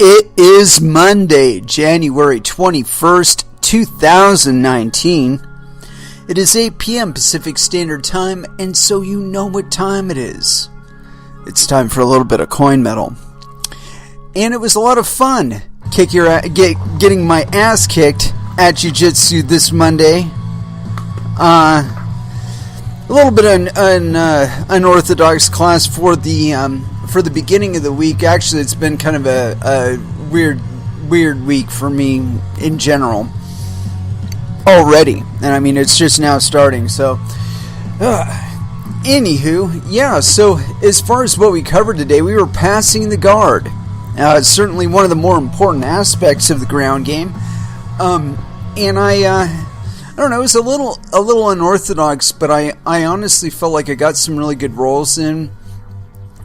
It is Monday, January 21st, 2019. It is 8 p.m. Pacific Standard Time, and so you know what time it is. It's time for a little bit of coin metal. And it was a lot of fun getting my ass kicked at Jiu-Jitsu this Monday. A little bit of an unorthodox class for the beginning of the week. Actually, it's been kind of a weird week for me in general already, and I mean it's just now starting. So, anywho, yeah. So as far as what we covered today, we were passing the guard. It's certainly one of the more important aspects of the ground game, and I don't know. It was a little unorthodox, but I honestly felt like I got some really good rolls in.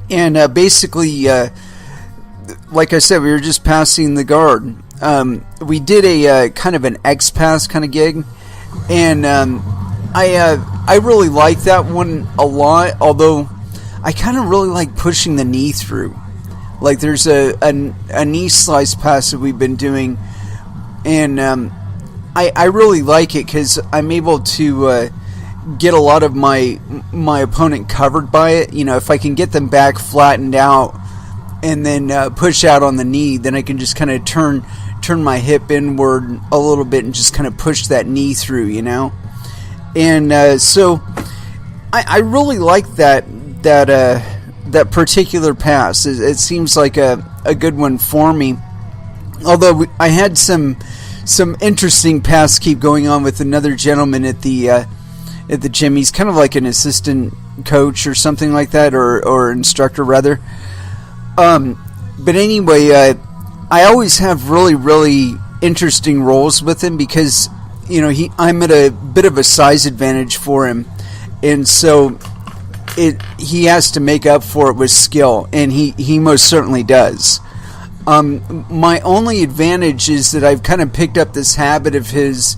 And basically, like I said, we were just passing the guard. We did a kind of an X-Pass kind of gig, and I really like that one a lot, although I kind of really like pushing the knee through. Like there's a knee slice pass that we've been doing, and I really like it because I'm able to get a lot of my opponent covered by it. You know, if I can get them back flattened out and then push out on the knee, then I can just kind of turn my hip inward a little bit and just kind of push that knee through, you know. And so I really like that particular pass. It seems like a good one for me. Although I had some interesting pass keep going on with another gentleman at the gym. He's kind of like an assistant coach or something like that, or instructor rather. But anyway, I always have really interesting roles with him because, you know, I'm at a bit of a size advantage for him, and so he has to make up for it with skill, and he most certainly does. My only advantage is that I've kind of picked up this habit of his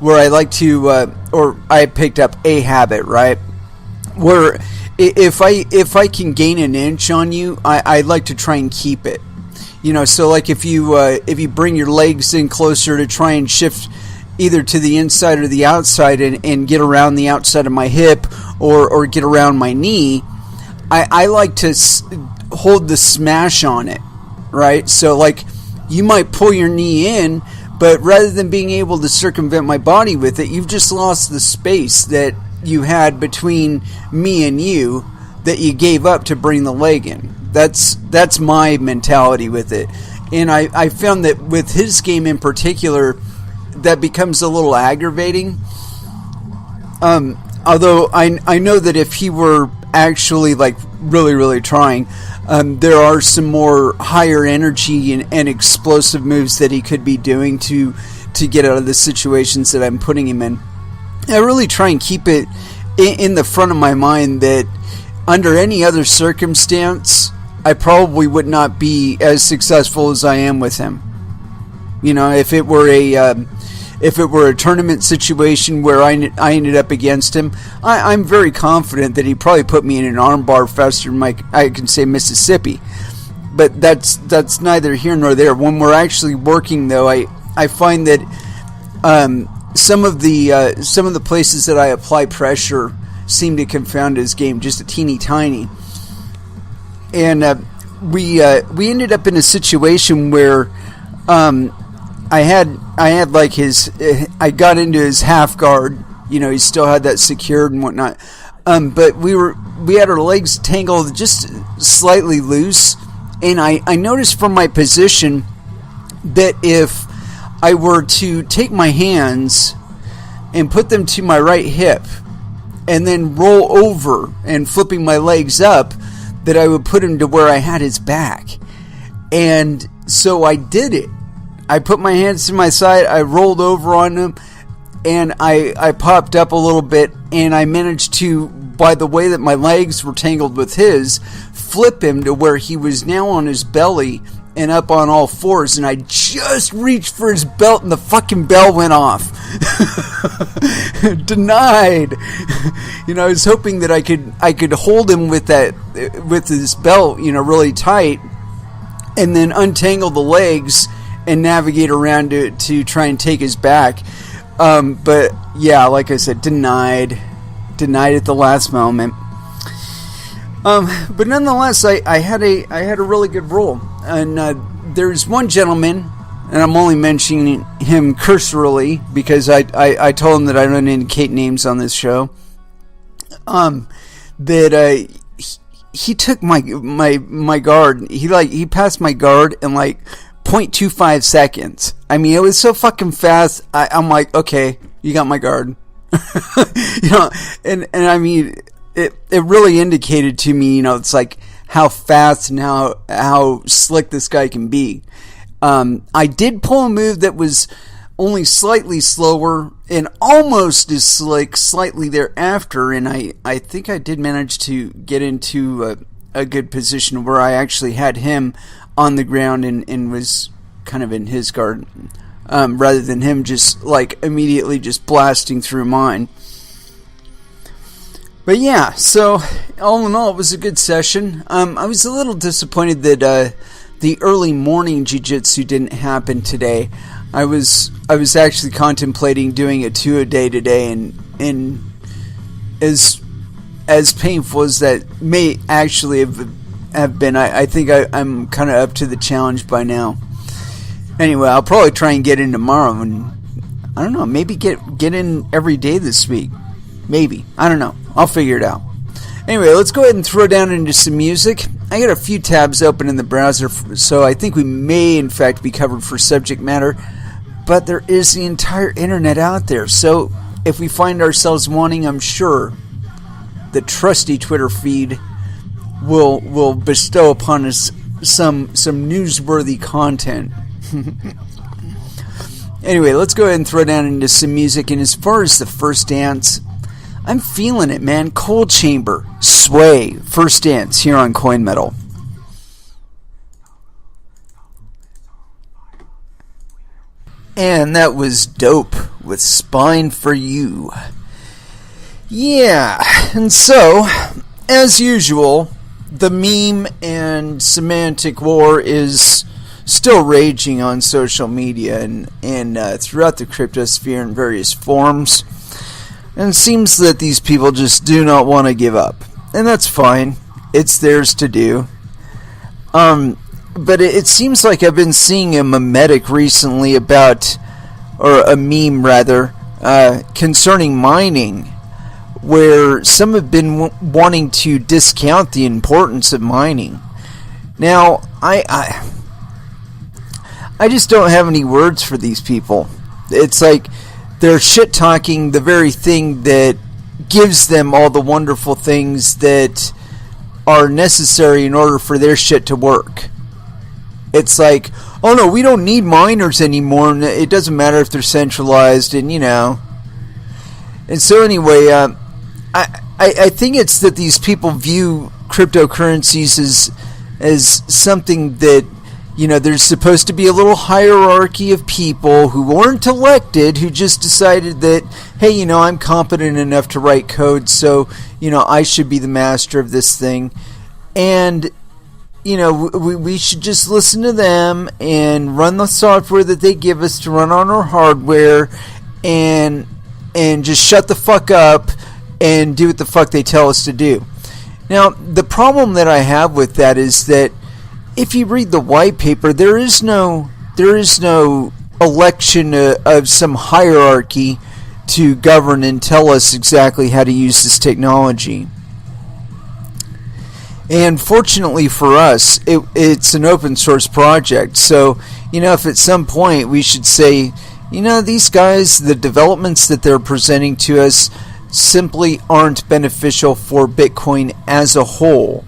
where I like to, or I picked up a habit, right? Where if I can gain an inch on you, I like to try and keep it. You know, so like if you bring your legs in closer to try and shift either to the inside or the outside and get around the outside of my hip or get around my knee, I like to hold the smash on it, right? So like you might pull your knee in, but rather than being able to circumvent my body with it, you've just lost the space that you had between me and you that you gave up to bring the leg in. That's my mentality with it. And I found that with his game in particular, that becomes a little aggravating. Although I know that if he were actually like really trying, there are some more higher energy and explosive moves that he could be doing to get out of the situations that I'm putting him in. I really try and keep it in the front of my mind that under any other circumstance, I probably would not be as successful as I am with him. You know, if it were a tournament situation where I ended up against him, I'm very confident that he probably put me in an armbar faster than I can say Mississippi. But that's neither here nor there. When we're actually working, though, I find that some of the places that I apply pressure seem to confound his game just a teeny tiny. And we ended up in a situation where I had like I got into his half guard. You know, he still had that secured and whatnot. But we had our legs tangled just slightly loose, and I noticed from my position that if I were to take my hands and put them to my right hip and then roll over and flipping my legs up, that I would put him to where I had his back. And so I did it. I put my hands to my side, I rolled over on him, and I popped up a little bit, and I managed to, by the way that my legs were tangled with his, flip him to where he was now on his belly and up on all fours, and I just reached for his belt, and the fucking bell went off. Denied. You know, I was hoping that I could hold him with his belt, you know, really tight, and then untangle the legs and navigate around to try and take his back. But yeah, like I said, denied at the last moment. But nonetheless, I had a really good roll, and there's one gentleman, and I'm only mentioning him cursorily because I told him that I don't indicate names on this show. That he took my guard. He passed my guard in like 0.25 seconds. I mean, it was so fucking fast. I'm like, okay, you got my guard. And I mean, it really indicated to me, it's like how fast and how slick this guy can be. I did pull a move that was only slightly slower and almost as slick slightly thereafter, and I think I did manage to get into a good position where I actually had him on the ground and was kind of in his guard, rather than him just like immediately just blasting through mine. But yeah, so all in all, it was a good session. I was a little disappointed that the early morning jiu-jitsu didn't happen today. I was actually contemplating doing a 2-a-day today, and as painful as that may actually have been, I think I'm kind of up to the challenge by now. Anyway, I'll probably try and get in tomorrow, and I don't know, maybe get in every day this week. Maybe. I don't know. I'll figure it out. Anyway, let's go ahead and throw down into some music. I got a few tabs open in the browser, so I think we may in fact be covered for subject matter, but there is the entire internet out there. So if we find ourselves wanting, I'm sure the trusty Twitter feed will bestow upon us some newsworthy content. Anyway, let's go ahead and throw down into some music. And as far as the first dance, I'm feeling it, man. Cold Chamber, Sway, first dance here on Coin Metal. And that was Dope with Spine for You. Yeah, and so, as usual, the meme and semantic war is still raging on social media and throughout the cryptosphere in various forms. And it seems that these people just do not want to give up. And that's fine. It's theirs to do. But it seems like I've been seeing a memetic recently about, or a meme rather, concerning mining, where some have been wanting to discount the importance of mining. Now, I just don't have any words for these people. It's like they're shit-talking the very thing that gives them all the wonderful things that are necessary in order for their shit to work. It's like, oh no, we don't need miners anymore, and it doesn't matter if they're centralized, and And so anyway, I think it's that these people view cryptocurrencies as something that, there's supposed to be a little hierarchy of people who weren't elected, who just decided that, hey, I'm competent enough to write code, so, I should be the master of this thing. And, we should just listen to them and run the software that they give us to run on our hardware and just shut the fuck up and do what the fuck they tell us to do. Now, the problem that I have with that is that if you read the white paper, there is no election of some hierarchy to govern and tell us exactly how to use this technology. And fortunately for us, it's an open source project. So, if at some point we should say, these guys, the developments that they're presenting to us simply aren't beneficial for Bitcoin as a whole,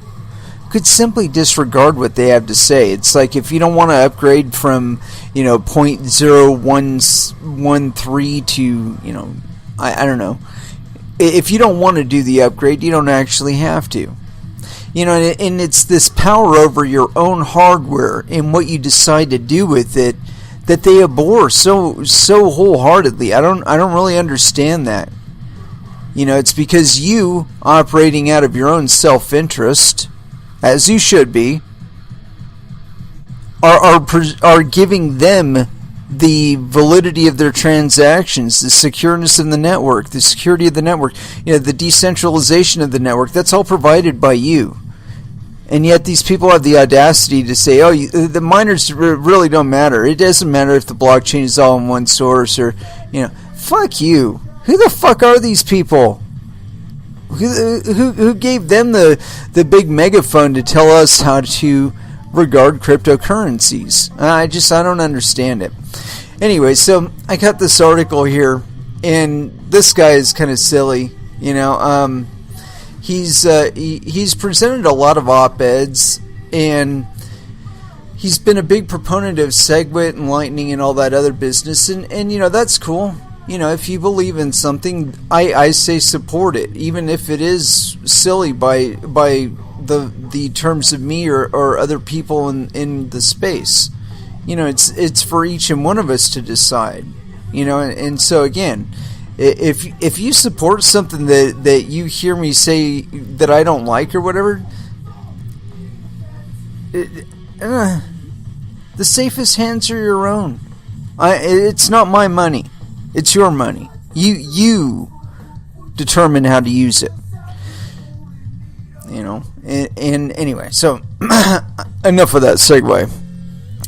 could simply disregard what they have to say. It's like if you don't want to upgrade from, 0.0113 to, I don't know. If you don't want to do the upgrade, you don't actually have to. And it's this power over your own hardware and what you decide to do with it that they abhor so wholeheartedly. I don't really understand that. It's because you, operating out of your own self-interest, as you should be, are giving them the validity of their transactions, the secureness of the network, the security of the network, the decentralization of the network. That's all provided by you. And yet these people have the audacity to say, oh, the miners really don't matter. It doesn't matter if the blockchain is all in one source or, fuck you. Who the fuck are these people? Who gave them the big megaphone to tell us how to regard cryptocurrencies? I don't understand it. Anyway, so I got this article here, and this guy is kind of silly, He's presented a lot of op-eds, and he's been a big proponent of SegWit and Lightning and all that other business, and that's cool. If you believe in something, I say support it, even if it is silly by the terms of me or other people in the space. It's for each and one of us to decide. And so again, if you support something that you hear me say that I don't like or whatever, the safest hands are your own. It's not my money. It's your money. You determine how to use it. And anyway, so enough of that segue.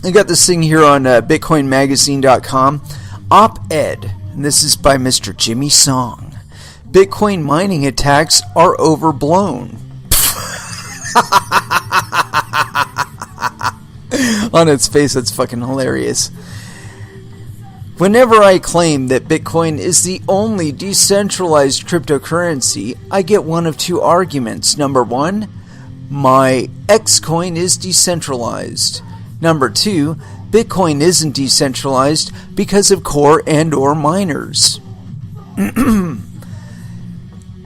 I got this thing here on BitcoinMagazine.com. Op-ed. And this is by Mr. Jimmy Song. Bitcoin mining attacks are overblown. On its face, that's fucking hilarious. Whenever I claim that Bitcoin is the only decentralized cryptocurrency, I get one of two arguments. Number one, my Xcoin is decentralized. Number two, Bitcoin isn't decentralized because of core and or miners.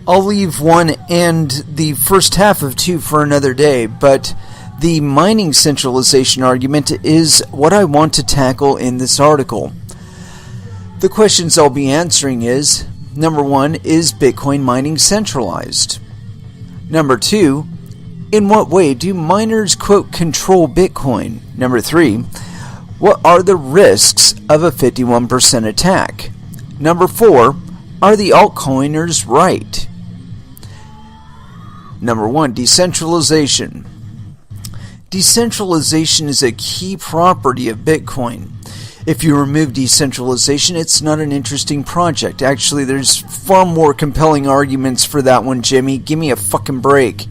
I'll leave one and the first half of two for another day, but the mining centralization argument is what I want to tackle in this article. The questions I'll be answering is, number one, is Bitcoin mining centralized? Number two, in what way do miners, quote, control Bitcoin? Number three, what are the risks of a 51% attack? Number four, are the altcoiners right? Number one, decentralization. Decentralization is a key property of Bitcoin. If you remove decentralization, it's not an interesting project. Actually, there's far more compelling arguments for that one, Jimmy. Give me a fucking break.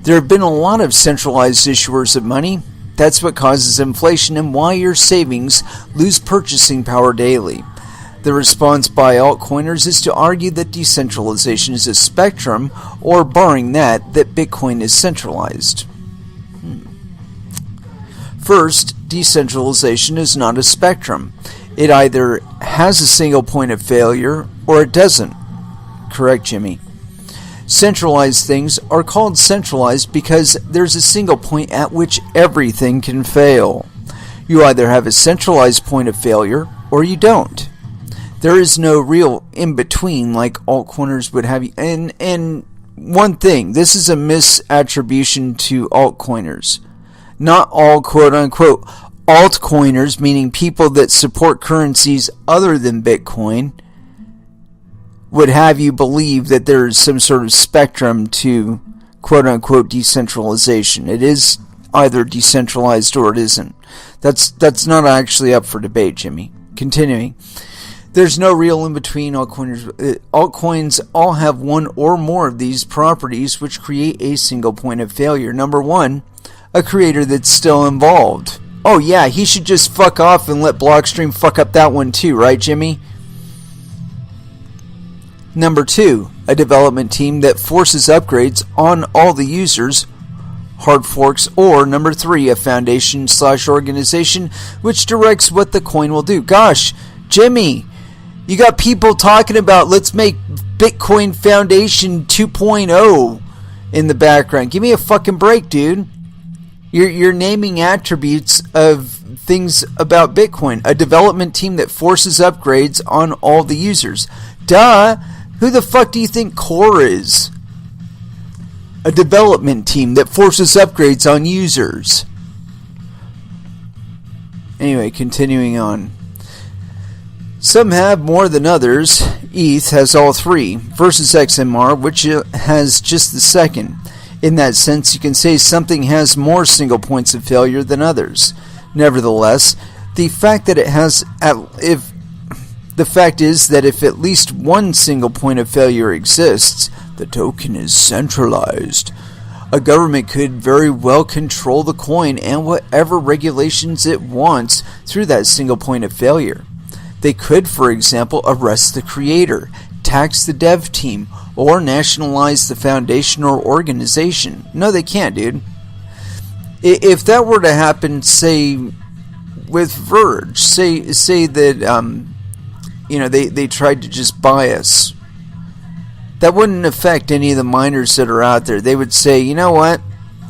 There have been a lot of centralized issuers of money. That's what causes inflation and why your savings lose purchasing power daily. The response by altcoiners is to argue that decentralization is a spectrum, or barring that Bitcoin is centralized. First, decentralization is not a spectrum. It either has a single point of failure or it doesn't. Correct, Jimmy. Centralized things are called centralized because there's a single point at which everything can fail. You either have a centralized point of failure or you don't. There is no real in-between like altcoiners would have you. And one thing, this is a misattribution to altcoiners. Not all quote-unquote altcoiners, meaning people that support currencies other than Bitcoin, would have you believe that there is some sort of spectrum to quote-unquote decentralization. It is either decentralized or it isn't. That's not actually up for debate, Jimmy. Continuing. There's no real in-between altcoiners. Altcoins all have one or more of these properties which create a single point of failure. Number one, a creator that's still involved. Oh yeah, he should just fuck off and let Blockstream fuck up that one too, right, Jimmy? Number two, a development team that forces upgrades on all the users, hard forks, or number three, a foundation/organization which directs what the coin will do. Gosh, Jimmy, you got people talking about let's make Bitcoin Foundation 2.0 in the background. Give me a fucking break, dude. You're naming attributes of things about Bitcoin. A development team that forces upgrades on all the users. Duh! Who the fuck do you think Core is? A development team that forces upgrades on users. Anyway, continuing on. Some have more than others. ETH has all three, versus XMR, which has just the second. In that sense, you can say something has more single points of failure than others. Nevertheless, the fact is that if at least one single point of failure exists, the token is centralized. A government could very well control the coin and whatever regulations it wants through that single point of failure. They could, for example, arrest the creator, tax the dev team, or nationalize the foundation or organization. No, they can't, dude. If that were to happen, say, with Verge, say that, they tried to just buy us, that wouldn't affect any of the miners that are out there. They would say, you know what,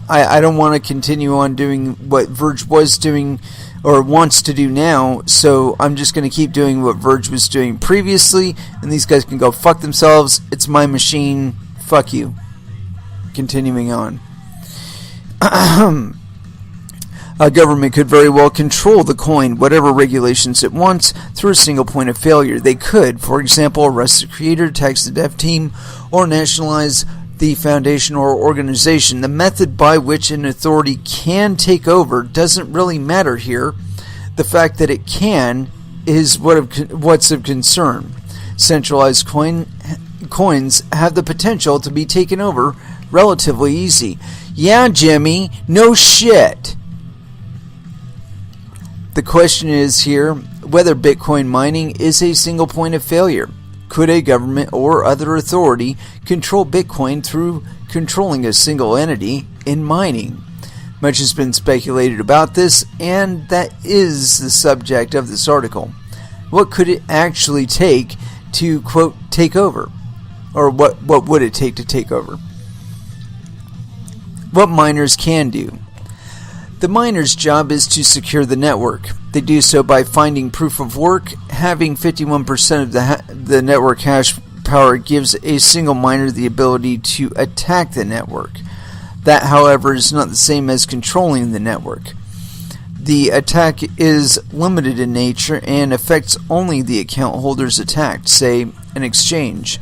I don't want to continue on doing what Verge was doing or wants to do now, so I'm just going to keep doing what Verge was doing previously, and these guys can go fuck themselves. It's my machine. Fuck you. Continuing on. A government could very well control the coin, whatever regulations it wants, through a single point of failure. They could, for example, arrest the creator, tax the dev team, or nationalize the foundation or organization. The method by which an authority can take over doesn't really matter here. The fact that it can is what's of concern. Centralized coins have the potential to be taken over relatively easy. Yeah, Jimmy, no shit. The question is here whether Bitcoin mining is a single point of failure. Could a government or other authority control Bitcoin through controlling a single entity in mining? Much has been speculated about this, and that is the subject of this article. What could it actually take to, quote, take over? Or what would it take to take over? What miners can do. The miner's job is to secure the network. They do so by finding proof of work. Having 51% of the network hash power gives a single miner the ability to attack the network. That, however, is not the same as controlling the network. The attack is limited in nature and affects only the account holders attacked, say, an exchange.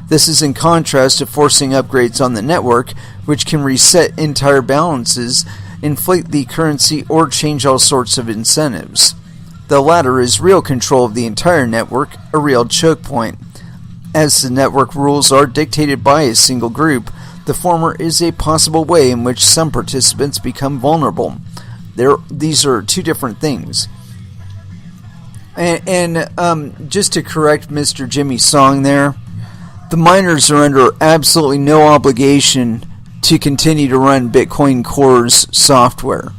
This is in contrast to forcing upgrades on the network, which can reset entire balances, inflate the currency, or change all sorts of incentives. The latter is real control of the entire network, a real choke point. As the network rules are dictated by a single group, the former is a possible way in which some participants become vulnerable. These are two different things. And just to correct Mr. Jimmy Song there, the miners are under absolutely no obligation to continue to run Bitcoin Core's software.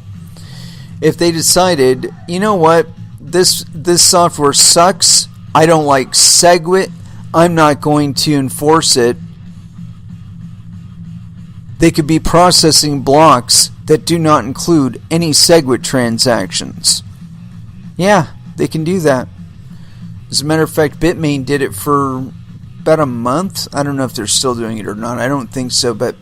If they decided, you know what, this software sucks, I don't like SegWit, I'm not going to enforce it, they could be processing blocks that do not include any SegWit transactions. Yeah, they can do that. As a matter of fact, Bitmain did it for about a month. I don't know if they're still doing it or not. I don't think so, but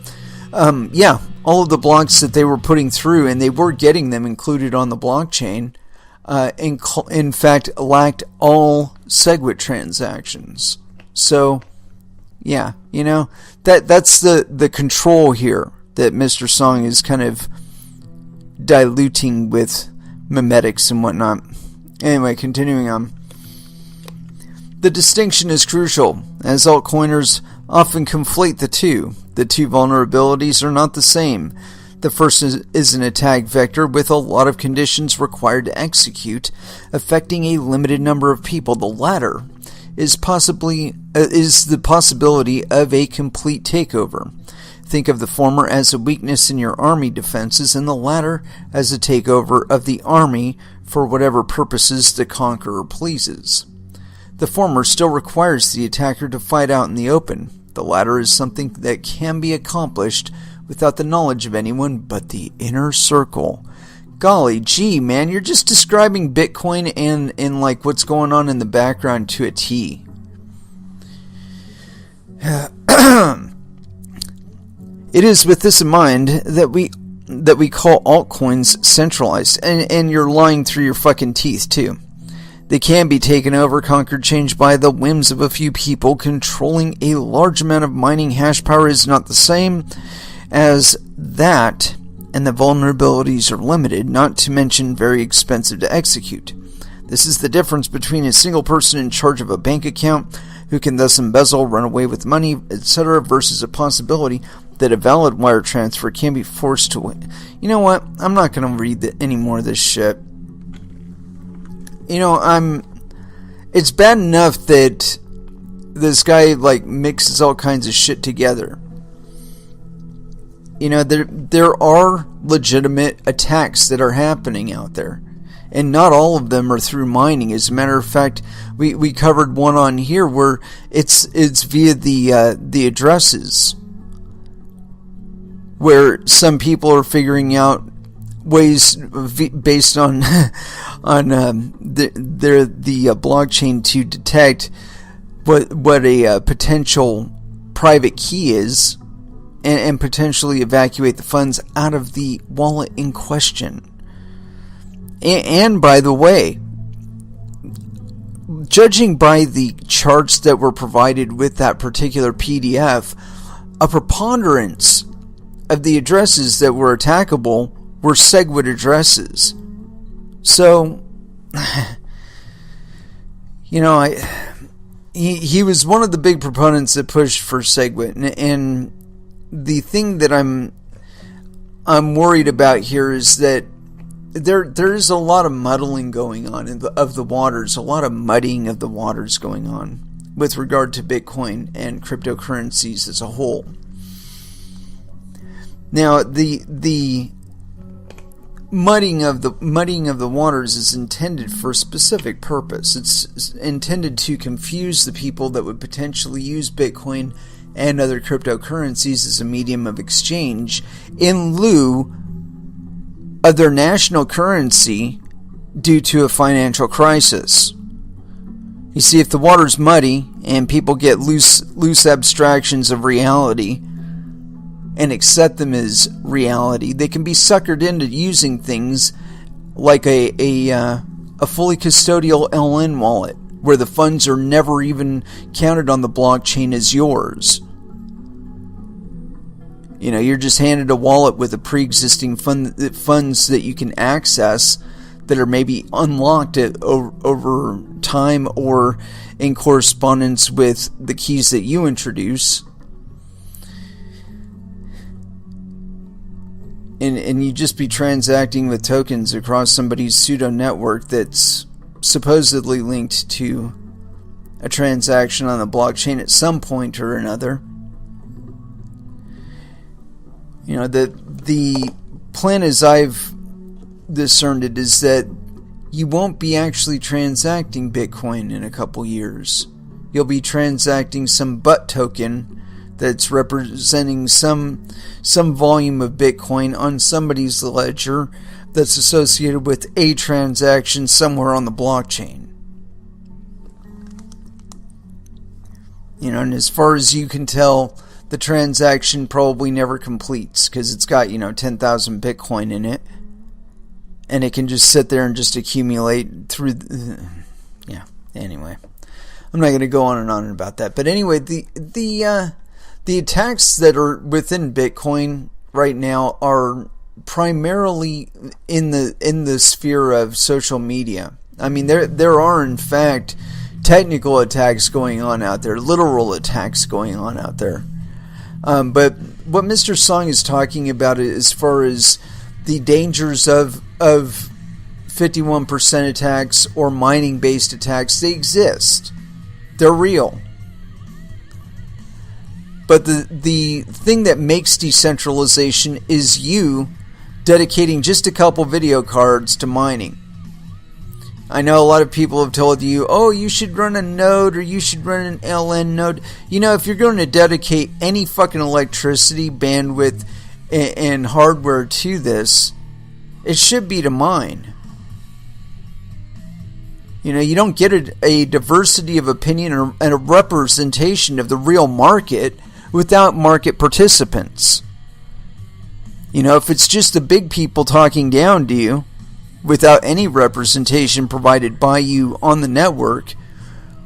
yeah, all of the blocks that they were putting through, and they were getting them included on the blockchain, in fact, lacked all SegWit transactions. So, yeah, you know, that's the control here that Mr. Song is kind of diluting with memetics and whatnot. Anyway, continuing on. The distinction is crucial, as altcoiners often conflate the two. The two vulnerabilities are not the same. The first is an attack vector with a lot of conditions required to execute, affecting a limited number of people. The latter is the possibility of a complete takeover. Think of the former as a weakness in your army defenses, and the latter as a takeover of the army for whatever purposes the conqueror pleases. The former still requires the attacker to fight out in the open. The latter is something that can be accomplished without the knowledge of anyone but the inner circle. Golly gee, man, you're just describing Bitcoin and like what's going on in the background to a T. It is with this in mind that that we call altcoins centralized. And you're lying through your fucking teeth, too. They can be taken over, conquered, changed by the whims of a few people. Controlling a large amount of mining hash power is not the same as that, and the vulnerabilities are limited, not to mention very expensive to execute. This is the difference between a single person in charge of a bank account, who can thus embezzle, run away with money, etc., versus a possibility that a valid wire transfer can be forced to win. You know what? I'm not going to read any more of this shit. You know, it's bad enough that this guy, like, mixes all kinds of shit together. You know, there are legitimate attacks that are happening out there. And not all of them are through mining. As a matter of fact, we covered one on here where it's via the addresses, where some people are figuring out ways based on the blockchain to detect what a potential private key is, and potentially evacuate the funds out of the wallet in question. And by the way, judging by the charts that were provided with that particular PDF, a preponderance of the addresses that were attackable were SegWit addresses. So, you know, he was one of the big proponents that pushed for SegWit, and the thing that I'm worried about here is that there's a lot of muddling going on of the waters, a lot of muddying of the waters going on with regard to Bitcoin and cryptocurrencies as a whole. Now, the muddying of the waters is intended for a specific purpose. It's intended to confuse the people that would potentially use Bitcoin and other cryptocurrencies as a medium of exchange in lieu of their national currency due to a financial crisis. You see, if the water's muddy and people get loose abstractions of reality and accept them as reality, they can be suckered into using things like a fully custodial LN wallet, where the funds are never even counted on the blockchain as yours. You know, you're just handed a wallet with a pre-existing funds that you can access that are maybe unlocked over time or in correspondence with the keys that you introduce. And you just be transacting with tokens across somebody's pseudo network that's supposedly linked to a transaction on the blockchain at some point or another. You know, the plan as I've discerned it is that you won't be actually transacting Bitcoin in a couple years. You'll be transacting some butt token that's representing some volume of Bitcoin on somebody's ledger that's associated with a transaction somewhere on the blockchain. You know, and as far as you can tell, the transaction probably never completes because it's got, 10,000 Bitcoin in it. And it can just sit there and just accumulate through... yeah, anyway. I'm not going to go on and on about that. But anyway, the attacks that are within Bitcoin right now are primarily in the sphere of social media. I mean, there are, in fact, technical attacks going on out there, literal attacks going on out there. But what Mr. Song is talking about as far as the dangers of 51% attacks or mining-based attacks, they exist. They're real. But the thing that makes decentralization is you dedicating just a couple video cards to mining. I know a lot of people have told you, oh, you should run a node or you should run an LN node. You know, if you're going to dedicate any fucking electricity, bandwidth, and hardware to this, it should be to mine. You know, you don't get a diversity of opinion and a representation of the real market without market participants. If it's just the big people talking down to you without any representation provided by you on the network,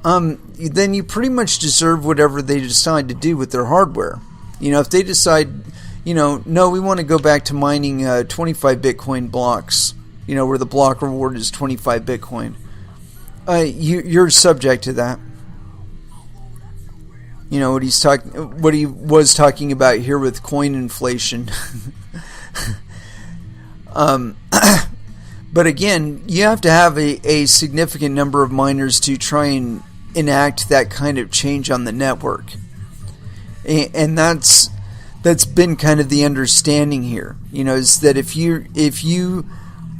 then you pretty much deserve whatever they decide to do with their hardware. If they decide, no, we want to go back to mining 25 Bitcoin blocks, where the block reward is 25 Bitcoin, you're subject to that. What he was talking about here with coin inflation. But again, you have to have a significant number of miners to try and enact that kind of change on the network. And that's been kind of the understanding here, is that if you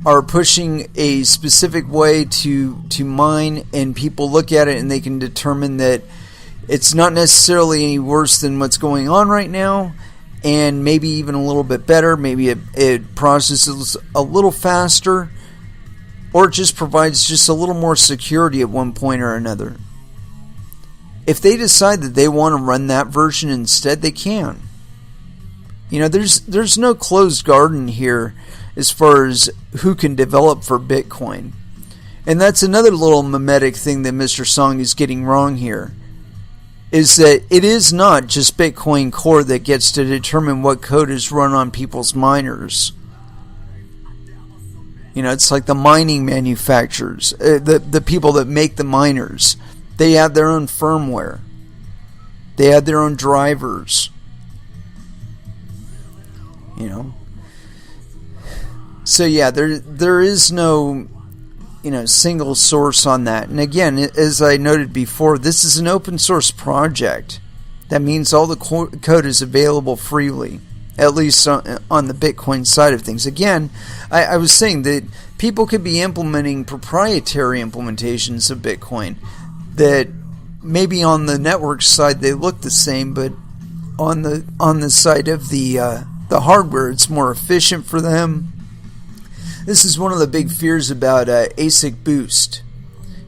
are pushing a specific way to mine, and people look at it and they can determine that it's not necessarily any worse than what's going on right now, and maybe even a little bit better, maybe it processes a little faster, or it just provides just a little more security at one point or another. If they decide that they want to run that version instead, they can. There's no closed garden here as far as who can develop for Bitcoin. And that's another little mimetic thing that Mr. Song is getting wrong here, is that it is not just Bitcoin Core that gets to determine what code is run on people's miners. It's like the mining manufacturers, the people that make the miners. They have their own firmware. They have their own drivers. So yeah, there is no single source on that. And again, as I noted before, this is an open source project. That means all the code is available freely, at least on the Bitcoin side of things. Again, I was saying that people could be implementing proprietary implementations of Bitcoin that maybe on the network side they look the same, but on the side of the hardware, it's more efficient for them. This is one of the big fears about ASIC Boost,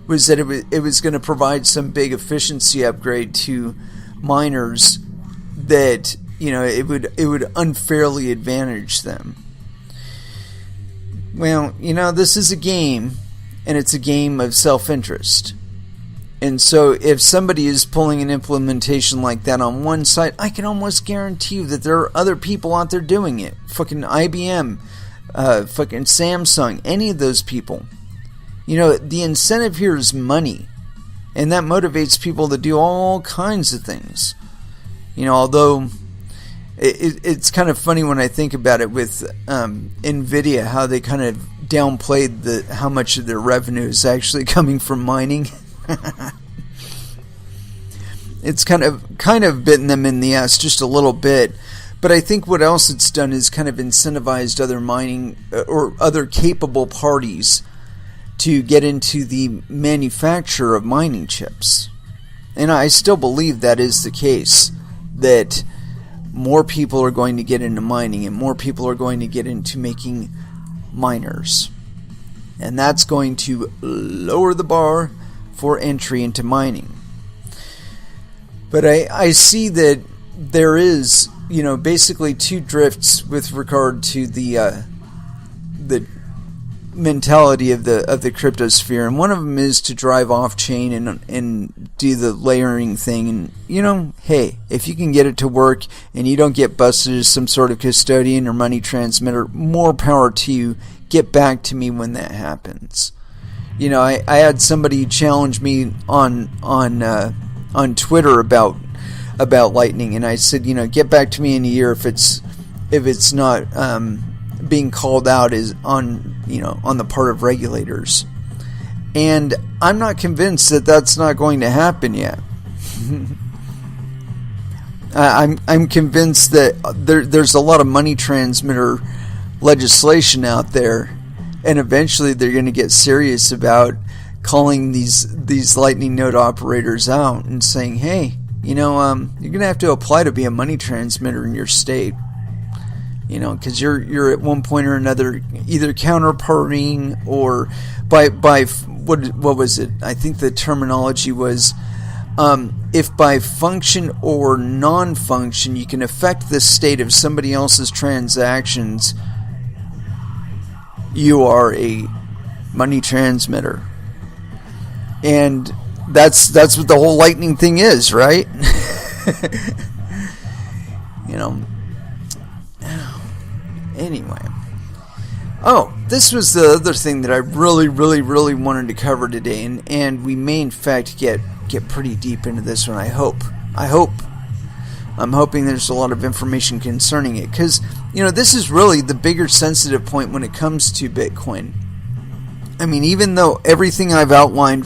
was that it was going to provide some big efficiency upgrade to miners that it would unfairly advantage them. Well, this is a game, and it's a game of self-interest. And so if somebody is pulling an implementation like that on one side, I can almost guarantee you that there are other people out there doing it. Fucking IBM, fucking Samsung, any of those people. The incentive here is money. And that motivates people to do all kinds of things. Although it's kind of funny when I think about it with NVIDIA, how they kind of downplayed how much of their revenue is actually coming from mining. It's kind of bitten them in the ass just a little bit. But I think what else it's done is kind of incentivized other mining or other capable parties to get into the manufacture of mining chips. And I still believe that is the case, that more people are going to get into mining and more people are going to get into making miners. And that's going to lower the bar for entry into mining. But I see that there is, basically two drifts with regard to the mentality of the cryptosphere, and one of them is to drive off chain and do the layering thing. And hey, if you can get it to work and you don't get busted as some sort of custodian or money transmitter, more power to you. Get back to me when that happens. I had somebody challenge me on Twitter about Lightning, and I said, get back to me in a year if it's not being called out is on the part of regulators. And I'm not convinced that that's not going to happen yet. I'm convinced that there's a lot of money transmitter legislation out there, and eventually they're going to get serious about calling these Lightning node operators out and saying, hey, you're going to have to apply to be a money transmitter in your state, because you're at one point or another either counterpartying or by what was it? I think the terminology was if by function or non-function you can affect the state of somebody else's transactions, you are a money transmitter. And that's what the whole lightning thing is, right? Anyway. Oh, this was the other thing that I really wanted to cover today, and we may in fact get pretty deep into this one. I hope. I'm hoping there's a lot of information concerning it, because this is really the bigger sensitive point when it comes to Bitcoin. I mean, even though everything I've outlined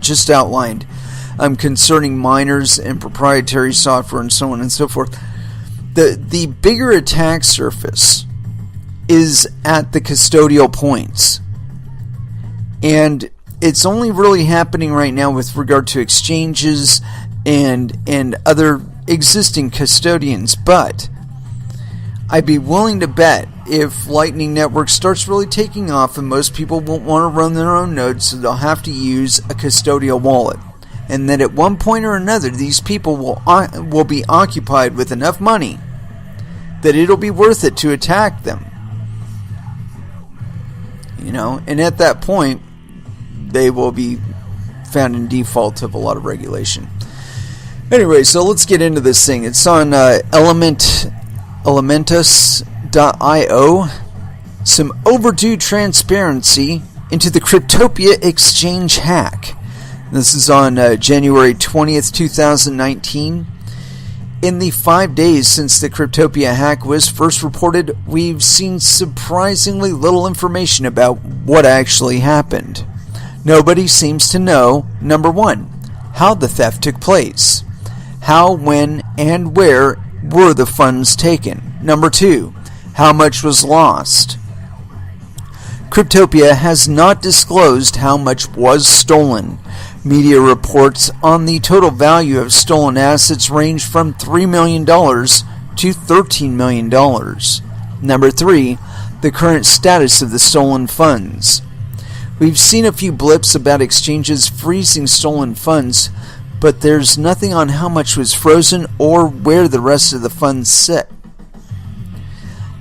just outlined concerning miners and proprietary software and so on and so forth, the bigger attack surface is at the custodial points. And it's only really happening right now with regard to exchanges and other existing custodians. But I'd be willing to bet if Lightning Network starts really taking off and most people won't want to run their own nodes, so they'll have to use a custodial wallet. And that at one point or another, these people will be occupied with enough money that it'll be worth it to attack them. And at that point, they will be found in default of a lot of regulation. Anyway, so let's get into this thing. It's on Elementus.io. Some overdue transparency into the Cryptopia exchange hack. This is on January 20th, 2019. In the 5 days since the Cryptopia hack was first reported, we've seen surprisingly little information about what actually happened. Nobody seems to know, number one, how the theft took place. How, when, and where were the funds taken? Number two, how much was lost? Cryptopia has not disclosed how much was stolen. Media reports on the total value of stolen assets range from $3 million to $13 million. Number three, the current status of the stolen funds. We've seen a few blips about exchanges freezing stolen funds, but there's nothing on how much was frozen or where the rest of the funds sit.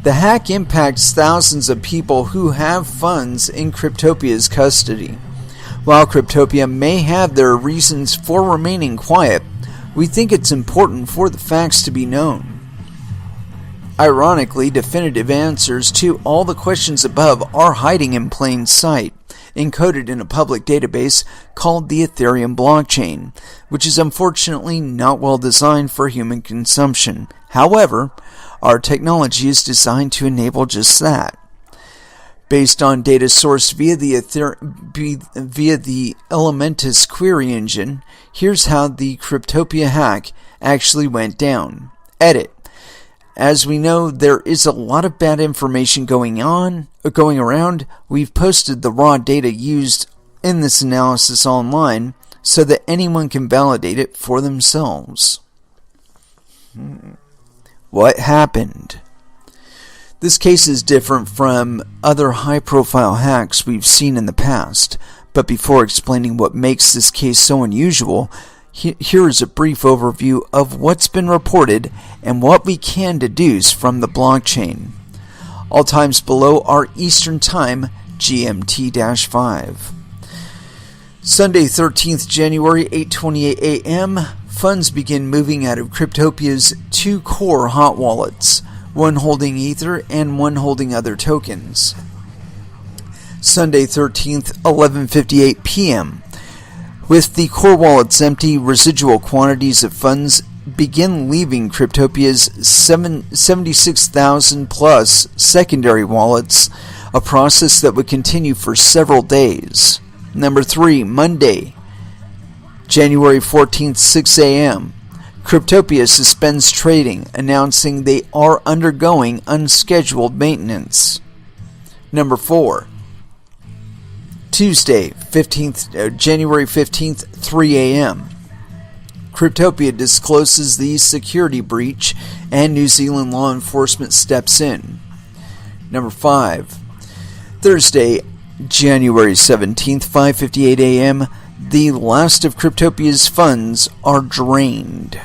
The hack impacts thousands of people who have funds in Cryptopia's custody. While Cryptopia may have their reasons for remaining quiet, we think it's important for the facts to be known. Ironically, definitive answers to all the questions above are hiding in plain sight, encoded in a public database called the Ethereum blockchain, which is unfortunately not well designed for human consumption. However, our technology is designed to enable just that. Based on data sourced via the Elementus query engine, here's how the Cryptopia hack actually went down. Edit. As we know, there is a lot of bad information going around. We've posted the raw data used in this analysis online so that anyone can validate it for themselves. What happened? This case is different from other high-profile hacks we've seen in the past, but before explaining what makes this case so unusual, here is a brief overview of what's been reported and what we can deduce from the blockchain. All times below are Eastern Time, GMT-5. Sunday, 13th January, 8:28 a.m., funds begin moving out of Cryptopia's two core hot wallets, one holding Ether and one holding other tokens. Sunday 13th, 11:58 p.m. With the core wallets empty, residual quantities of funds begin leaving Cryptopia's 76,000 plus secondary wallets, a process that would continue for several days. Number 3, Monday, January 14th, 6 a.m. Cryptopia suspends trading, announcing they are undergoing unscheduled maintenance. Number 4, Tuesday, January 15th, 3 a.m. Cryptopia discloses the security breach and New Zealand law enforcement steps in. Number 5, Thursday, January 17th, 5:58 a.m. the last of Cryptopia's funds are drained.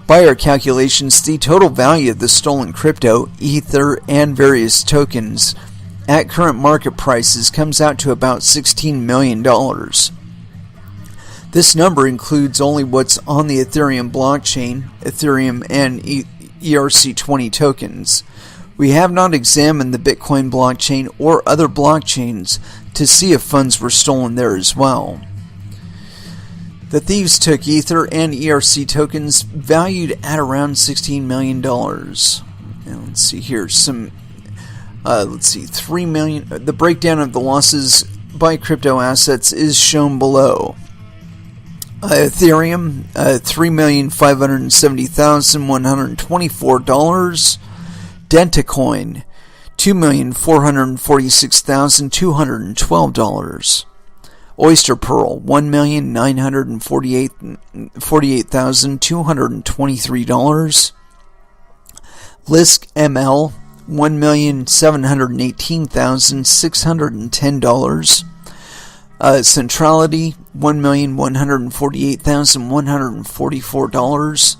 By our calculations, the total value of the stolen crypto, Ether, and various tokens at current market prices comes out to about $16 million. This number includes only what's on the Ethereum blockchain, Ethereum and ERC20 tokens. We have not examined the Bitcoin blockchain or other blockchains to see if funds were stolen there as well. The thieves took Ether and ERC tokens valued at around $16 million. And let's see here, 3 million. The breakdown of the losses by crypto assets is shown below. Ethereum, $3,570,124. Dentacoin, $2,446,212. Oyster Pearl, $1,948,223. Lisk ML, $1,718,610. Centrality, $1,148,144.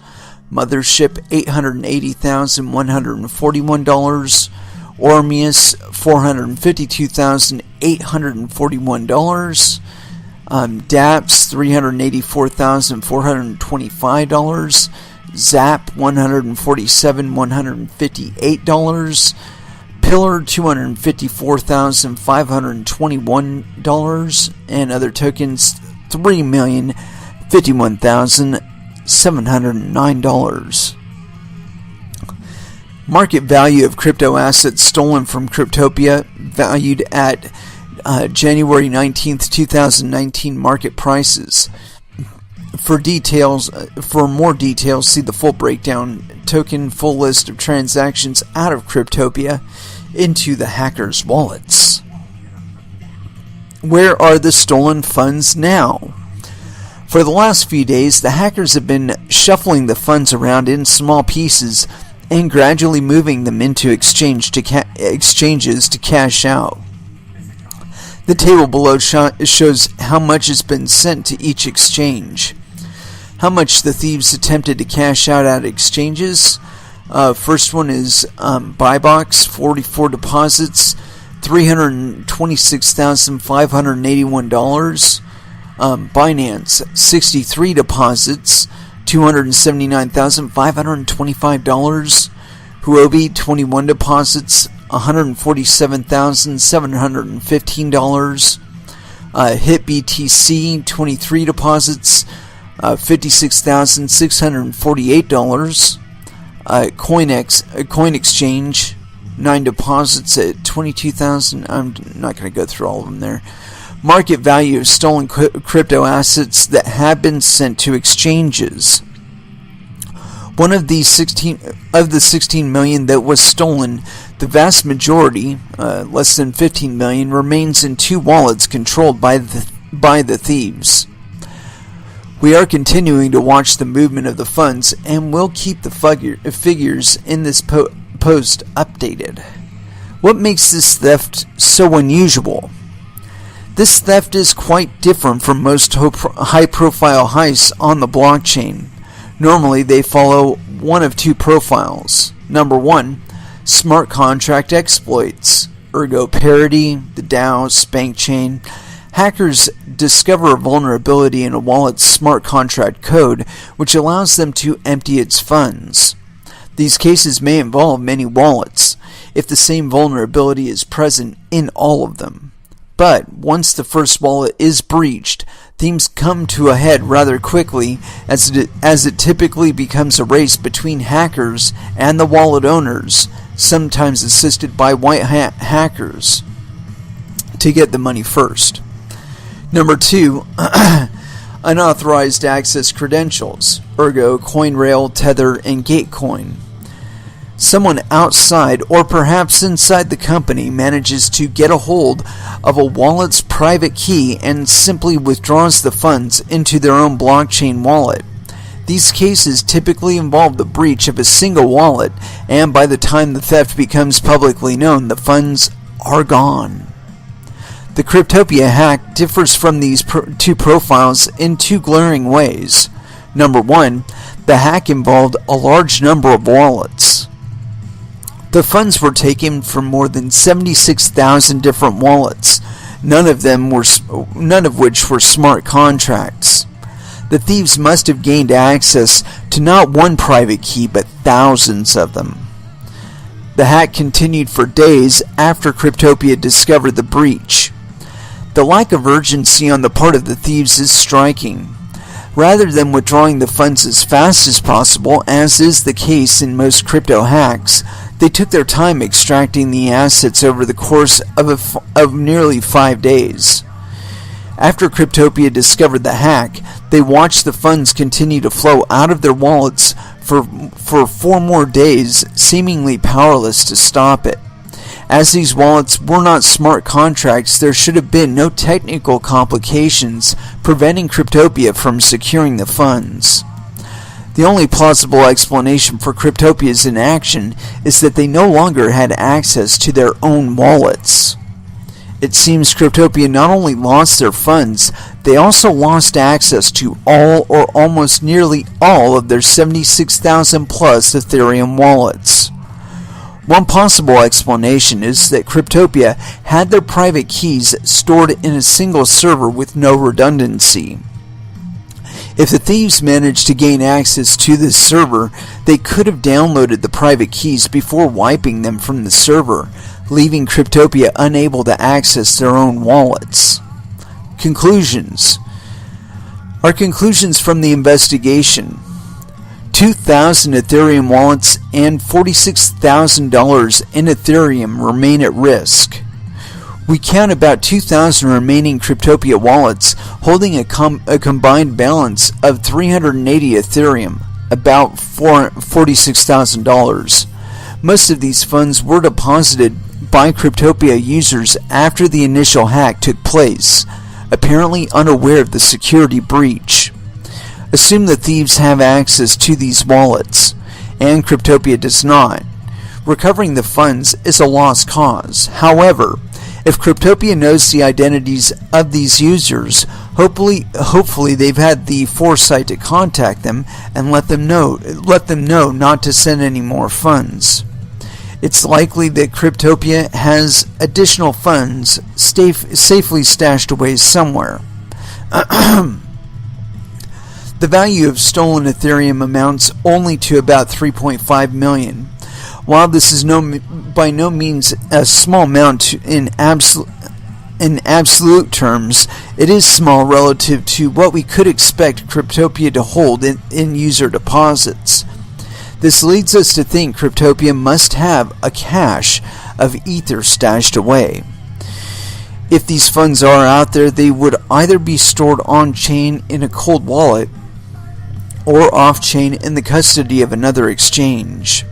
Mothership, $880,141. Ormeus, $452,841. DApps, $384,425. Zap, $147,158. Pillar, $254,521, and other tokens, $3,051,709. Market value of crypto assets stolen from Cryptopia, valued at January 19th, 2019 market prices. For more details, see the full breakdown token, full list of transactions out of Cryptopia into the hackers' wallets. Where are the stolen funds now? For the last few days, the hackers have been shuffling the funds around in small pieces and gradually moving them into exchanges to cash out. The table below shows how much has been sent to each exchange. How much the thieves attempted to cash out at exchanges. First one is Buybox, 44 deposits, $326,581. Binance, 63 deposits, $279,525. Huobi, 21 deposits, $147,715. HitBTC, 23 deposits, $56,648. Coin Exchange, 9 deposits at $22,000. I'm not going to go through all of them there. Market value of stolen crypto assets that have been sent to exchanges. One of the 16 million that was stolen, the vast majority, less than 15 million, remains in 2 wallets controlled by the thieves. We are continuing to watch the movement of the funds and will keep the figures in this post updated. What makes this theft so unusual? This theft is quite different from most high-profile heists on the blockchain. Normally, they follow one of 2 profiles. Number 1, smart contract exploits, ergo parity, the DAO, Spank Chain. Hackers discover a vulnerability in a wallet's smart contract code, which allows them to empty its funds. These cases may involve many wallets, if the same vulnerability is present in all of them. But once the first wallet is breached, things come to a head rather quickly, as it typically becomes a race between hackers and the wallet owners, sometimes assisted by white hat hackers, to get the money first. Number 2, unauthorized access credentials, ergo CoinRail, Tether, and Gatecoin. Someone outside or perhaps inside the company manages to get a hold of a wallet's private key and simply withdraws the funds into their own blockchain wallet. These cases typically involve the breach of a single wallet, and by the time the theft becomes publicly known, the funds are gone. The Cryptopia hack differs from these two profiles in two glaring ways. Number one, the hack involved a large number of wallets. The funds were taken from more than 76,000 different wallets, none of which were smart contracts. The thieves must have gained access to not one private key, but thousands of them. The hack continued for days after Cryptopia discovered the breach. The lack of urgency on the part of the thieves is striking. Rather than withdrawing the funds as fast as possible, as is the case in most crypto hacks, they took their time extracting the assets over the course of nearly 5 days. After Cryptopia discovered the hack, they watched the funds continue to flow out of their wallets for 4 more days, seemingly powerless to stop it. As these wallets were not smart contracts, there should have been no technical complications preventing Cryptopia from securing the funds. The only plausible explanation for Cryptopia's inaction is that they no longer had access to their own wallets. It seems Cryptopia not only lost their funds, they also lost access to all or almost nearly all of their 76,000 plus Ethereum wallets. One possible explanation is that Cryptopia had their private keys stored in a single server with no redundancy. If the thieves managed to gain access to this server, they could have downloaded the private keys before wiping them from the server, leaving Cryptopia unable to access their own wallets. Conclusions. Our conclusions from the investigation. 2,000 Ethereum wallets and $46,000 in Ethereum remain at risk. We count about 2,000 remaining Cryptopia wallets holding a combined balance of 380 Ethereum, about $46,000. Most of these funds were deposited by Cryptopia users after the initial hack took place, apparently unaware of the security breach. Assume the thieves have access to these wallets, and Cryptopia does not. Recovering the funds is a lost cause. However, if Cryptopia knows the identities of these users, hopefully they've had the foresight to contact them and let them know not to send any more funds. It's likely that Cryptopia has additional funds safely stashed away somewhere. The value of stolen Ethereum amounts only to about 3.5 million. While this is by no means a small amount in absolute terms, it is small relative to what we could expect Cryptopia to hold in user deposits. This leads us to think Cryptopia must have a cache of Ether stashed away. If these funds are out there, they would either be stored on-chain in a cold wallet or off-chain in the custody of another exchange.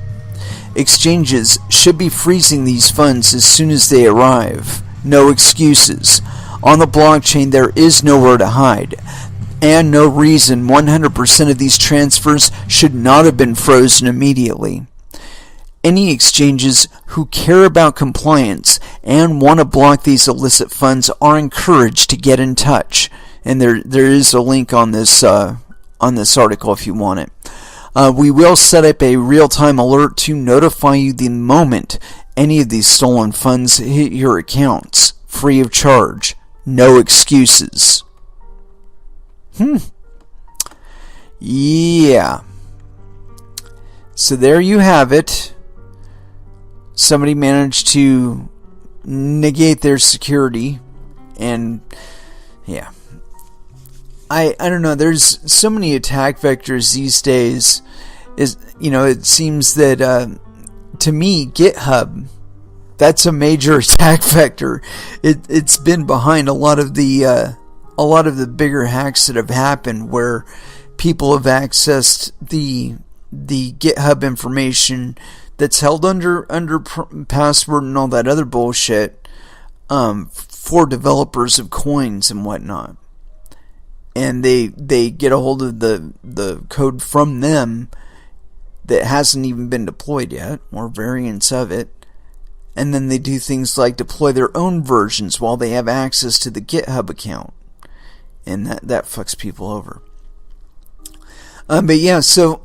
Exchanges should be freezing these funds as soon as they arrive. No excuses. On the blockchain, there is nowhere to hide, and no reason 100% of these transfers should not have been frozen immediately. Any exchanges who care about compliance and want to block these illicit funds are encouraged to get in touch. And there is a link on this article if you want it. We will set up a real-time alert to notify you the moment any of these stolen funds hit your accounts, free of charge. No excuses. Yeah. So there you have it. Somebody managed to negate their security, and yeah. I don't know, there's so many attack vectors these days. It seems that to me, GitHub, that's a major attack vector. It's been behind a lot of the bigger hacks that have happened, where people have accessed the GitHub information that's held under password and all that other bullshit for developers of coins and whatnot. And they get a hold of the code from them that hasn't even been deployed yet, or variants of it, And then they do things like deploy their own versions while they have access to the GitHub account. And that fucks people over. But yeah, so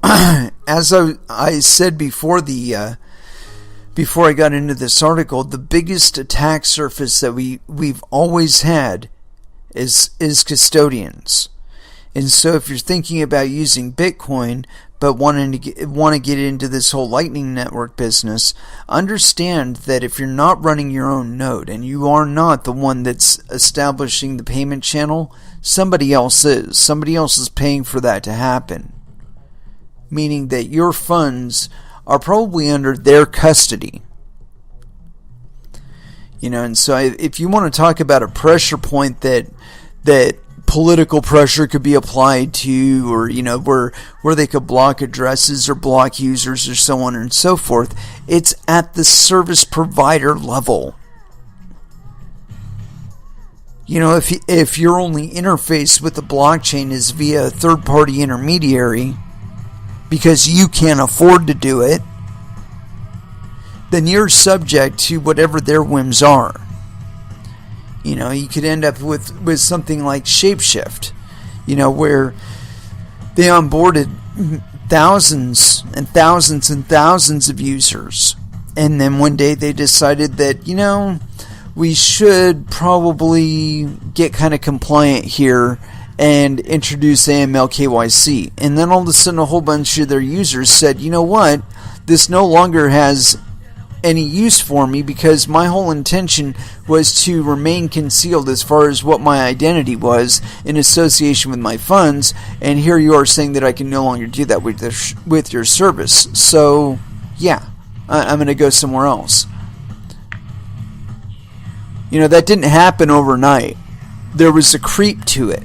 as I said before before I got into this article, the biggest attack surface that we've always had is custodians. And so if you're thinking about using Bitcoin but want to get into this whole Lightning Network business, understand that if you're not running your own node and you are not the one that's establishing the payment channel, somebody else is. Somebody else is paying for that to happen. Meaning that your funds are probably under their custody. And so if you want to talk about a pressure point that political pressure could be applied to, or where they could block addresses or block users or so on and so forth, it's at the service provider level. If your only interface with the blockchain is via a third-party intermediary because you can't afford to do it, then you're subject to whatever their whims are. You could end up with something like Shapeshift, where they onboarded thousands and thousands and thousands of users. And then one day they decided that, we should probably get kind of compliant here and introduce AML KYC. And then all of a sudden a whole bunch of their users said, you know what, this no longer has any use for me because my whole intention was to remain concealed as far as what my identity was in association with my funds, and here you are saying that I can no longer do that with your service. So yeah, I'm going to go somewhere else. That didn't happen overnight. There was a creep to it.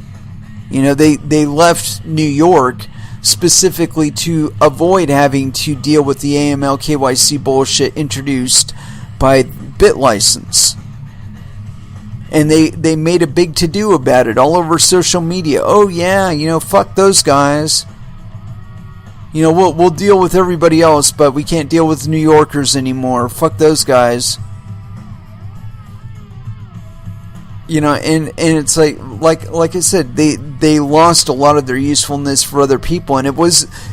They left New York specifically to avoid having to deal with the AML KYC bullshit introduced by BitLicense. And they made a big to-do about it all over social media. Oh yeah, fuck those guys. We'll deal with everybody else, but we can't deal with New Yorkers anymore. Fuck those guys. And it's like I said, they lost a lot of their usefulness for other people, and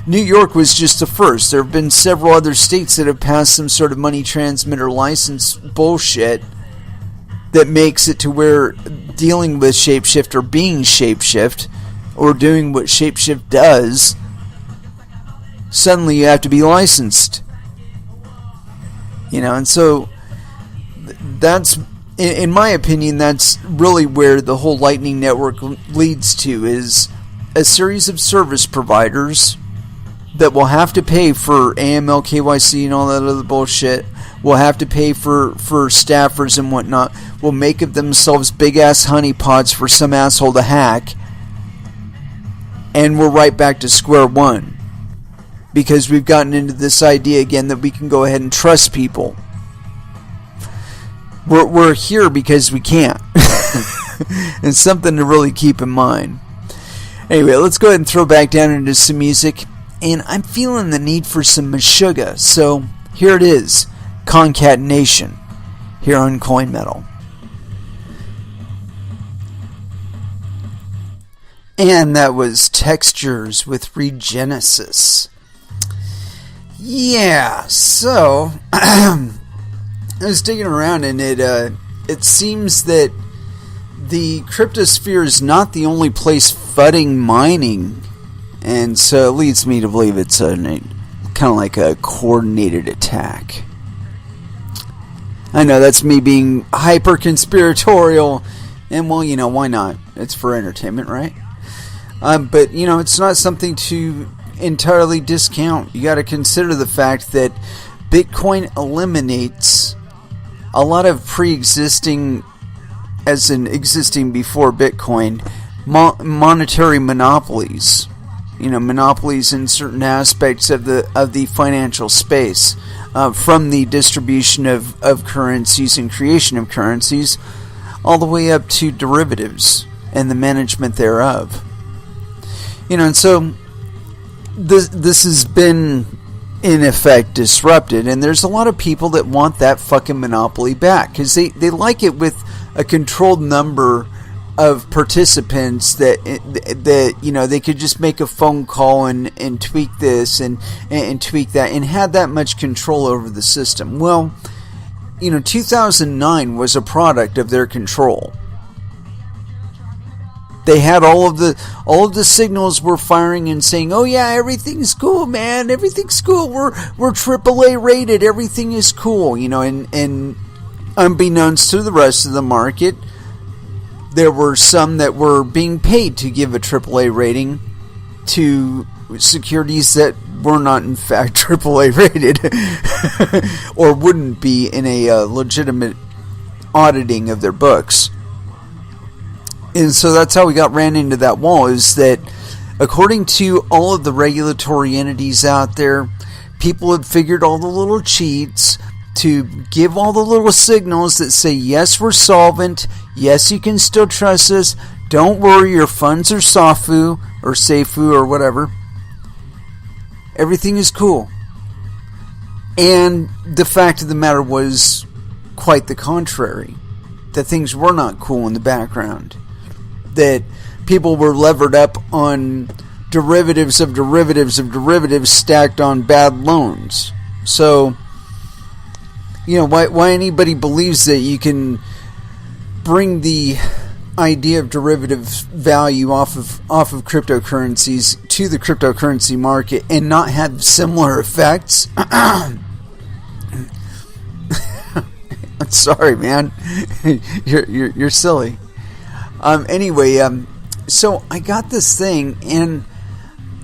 New York was just the first. There have been several other states that have passed some sort of money transmitter license bullshit that makes it to where dealing with Shapeshift or being Shapeshift or doing what Shapeshift does, suddenly you have to be licensed. And so that's, in my opinion, that's really where the whole Lightning Network leads to, is a series of service providers that will have to pay for AML, KYC, and all that other bullshit, will have to pay for staffers and whatnot, will make of themselves big-ass honeypots for some asshole to hack, and we're right back to square one. Because we've gotten into this idea again that we can go ahead and trust people. We're here because we can't. It's something to really keep in mind. Anyway, let's go ahead and throw back down into some music. And I'm feeling the need for some Meshuggah. So here it is. Concatenation. Here on Coin Metal. And that was Textures with Regenesis. Yeah, so I was digging around, and it seems that the cryptosphere is not the only place fudding mining, and so it leads me to believe it's kind of like a coordinated attack. I know that's me being hyper conspiratorial, and well, why not? It's for entertainment, right? But it's not something to entirely discount. You got to consider the fact that Bitcoin eliminates a lot of pre-existing, as in existing before Bitcoin, monetary monopolies. Monopolies in certain aspects of the financial space, from the distribution of currencies and creation of currencies, all the way up to derivatives and the management thereof. And so this has been in effect disrupted. And there's a lot of people that want that fucking monopoly back because they like it with a controlled number of participants that they could just make a phone call and tweak this and tweak that and have that much control over the system. Well, 2009 was a product of their control. They had all of the signals were firing and saying, "Oh yeah, everything's cool, man. Everything's cool. We're AAA rated. Everything is cool." And unbeknownst to the rest of the market, there were some that were being paid to give a AAA rating to securities that were not in fact AAA rated or wouldn't be in a legitimate auditing of their books. And so that's how we ran into that wall, is that according to all of the regulatory entities out there, people had figured all the little cheats to give all the little signals that say, yes, we're solvent, yes, you can still trust us, don't worry, your funds are SAFU or SAFU or whatever. Everything is cool. And the fact of the matter was quite the contrary. That things were not cool in the background. That people were levered up on derivatives of derivatives of derivatives stacked on bad loans. So, why anybody believes that you can bring the idea of derivative value off of cryptocurrencies to the cryptocurrency market and not have similar effects? I'm sorry, man. You're silly. So I got this thing, and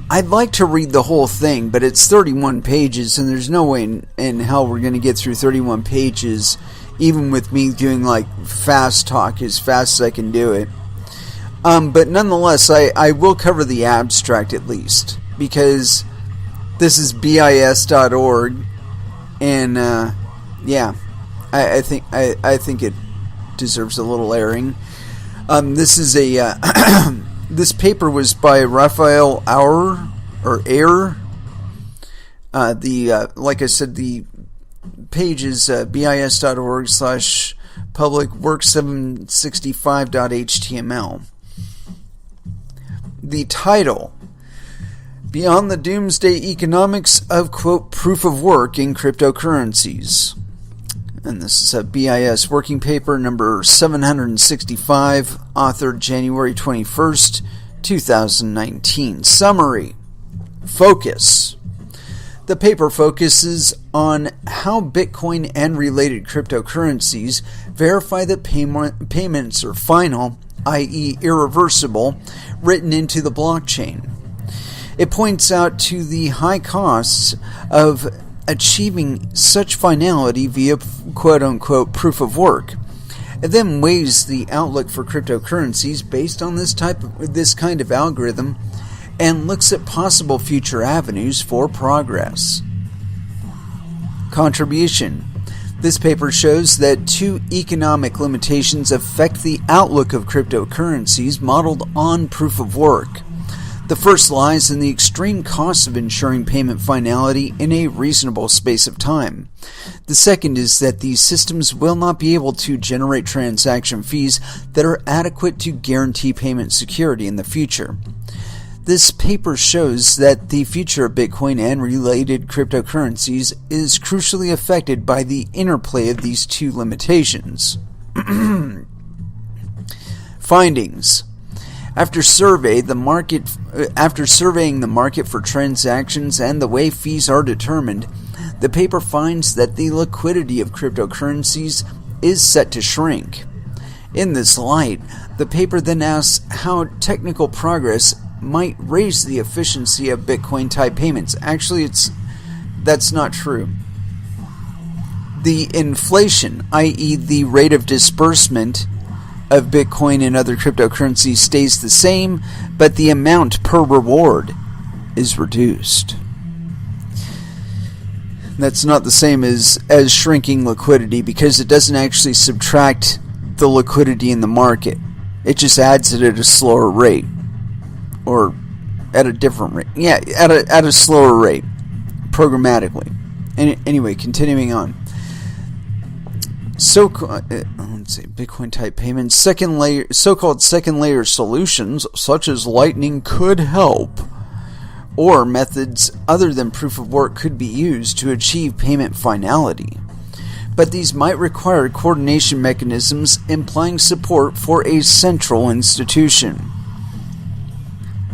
I'd like to read the whole thing, but it's 31 pages, and there's no way in hell we're going to get through 31 pages, even with me doing like fast talk as fast as I can do it. But nonetheless, I will cover the abstract at least, because this is bis.org, and I think it deserves a little airing. This is this paper was by Raphael Auer. Like I said, the page is bis.org/publicwork765.html. The title: Beyond the Doomsday Economics of, quote, Proof of Work in Cryptocurrencies. And this is a BIS working paper number 765, authored January 21st, 2019. Summary. Focus. The paper focuses on how Bitcoin and related cryptocurrencies verify that payments are final, i.e. irreversible, written into the blockchain. It points out to the high costs of achieving such finality via quote-unquote proof of work. It then weighs the outlook for cryptocurrencies based on this kind of algorithm and looks at possible future avenues for progress. Contribution. This paper shows that two economic limitations affect the outlook of cryptocurrencies modeled on proof of work. The first lies in the extreme cost of ensuring payment finality in a reasonable space of time. The second is that these systems will not be able to generate transaction fees that are adequate to guarantee payment security in the future. This paper shows that the future of Bitcoin and related cryptocurrencies is crucially affected by the interplay of these two limitations. Findings. After surveying the market for transactions and the way fees are determined, the paper finds that the liquidity of cryptocurrencies is set to shrink. In this light, the paper then asks how technical progress might raise the efficiency of Bitcoin-type payments. Actually, that's not true. The inflation, i.e. the rate of disbursement of Bitcoin and other cryptocurrencies, stays the same, but the amount per reward is reduced. That's not the same as shrinking liquidity, because it doesn't actually subtract the liquidity in the market. It just adds it at a slower rate, or at a different rate. Yeah, at a slower rate. programmatically. Anyway, continuing on. Let's see, Bitcoin type payments. So-called second layer solutions such as Lightning could help, or methods other than proof of work could be used to achieve payment finality. But these might require coordination mechanisms implying support for a central institution.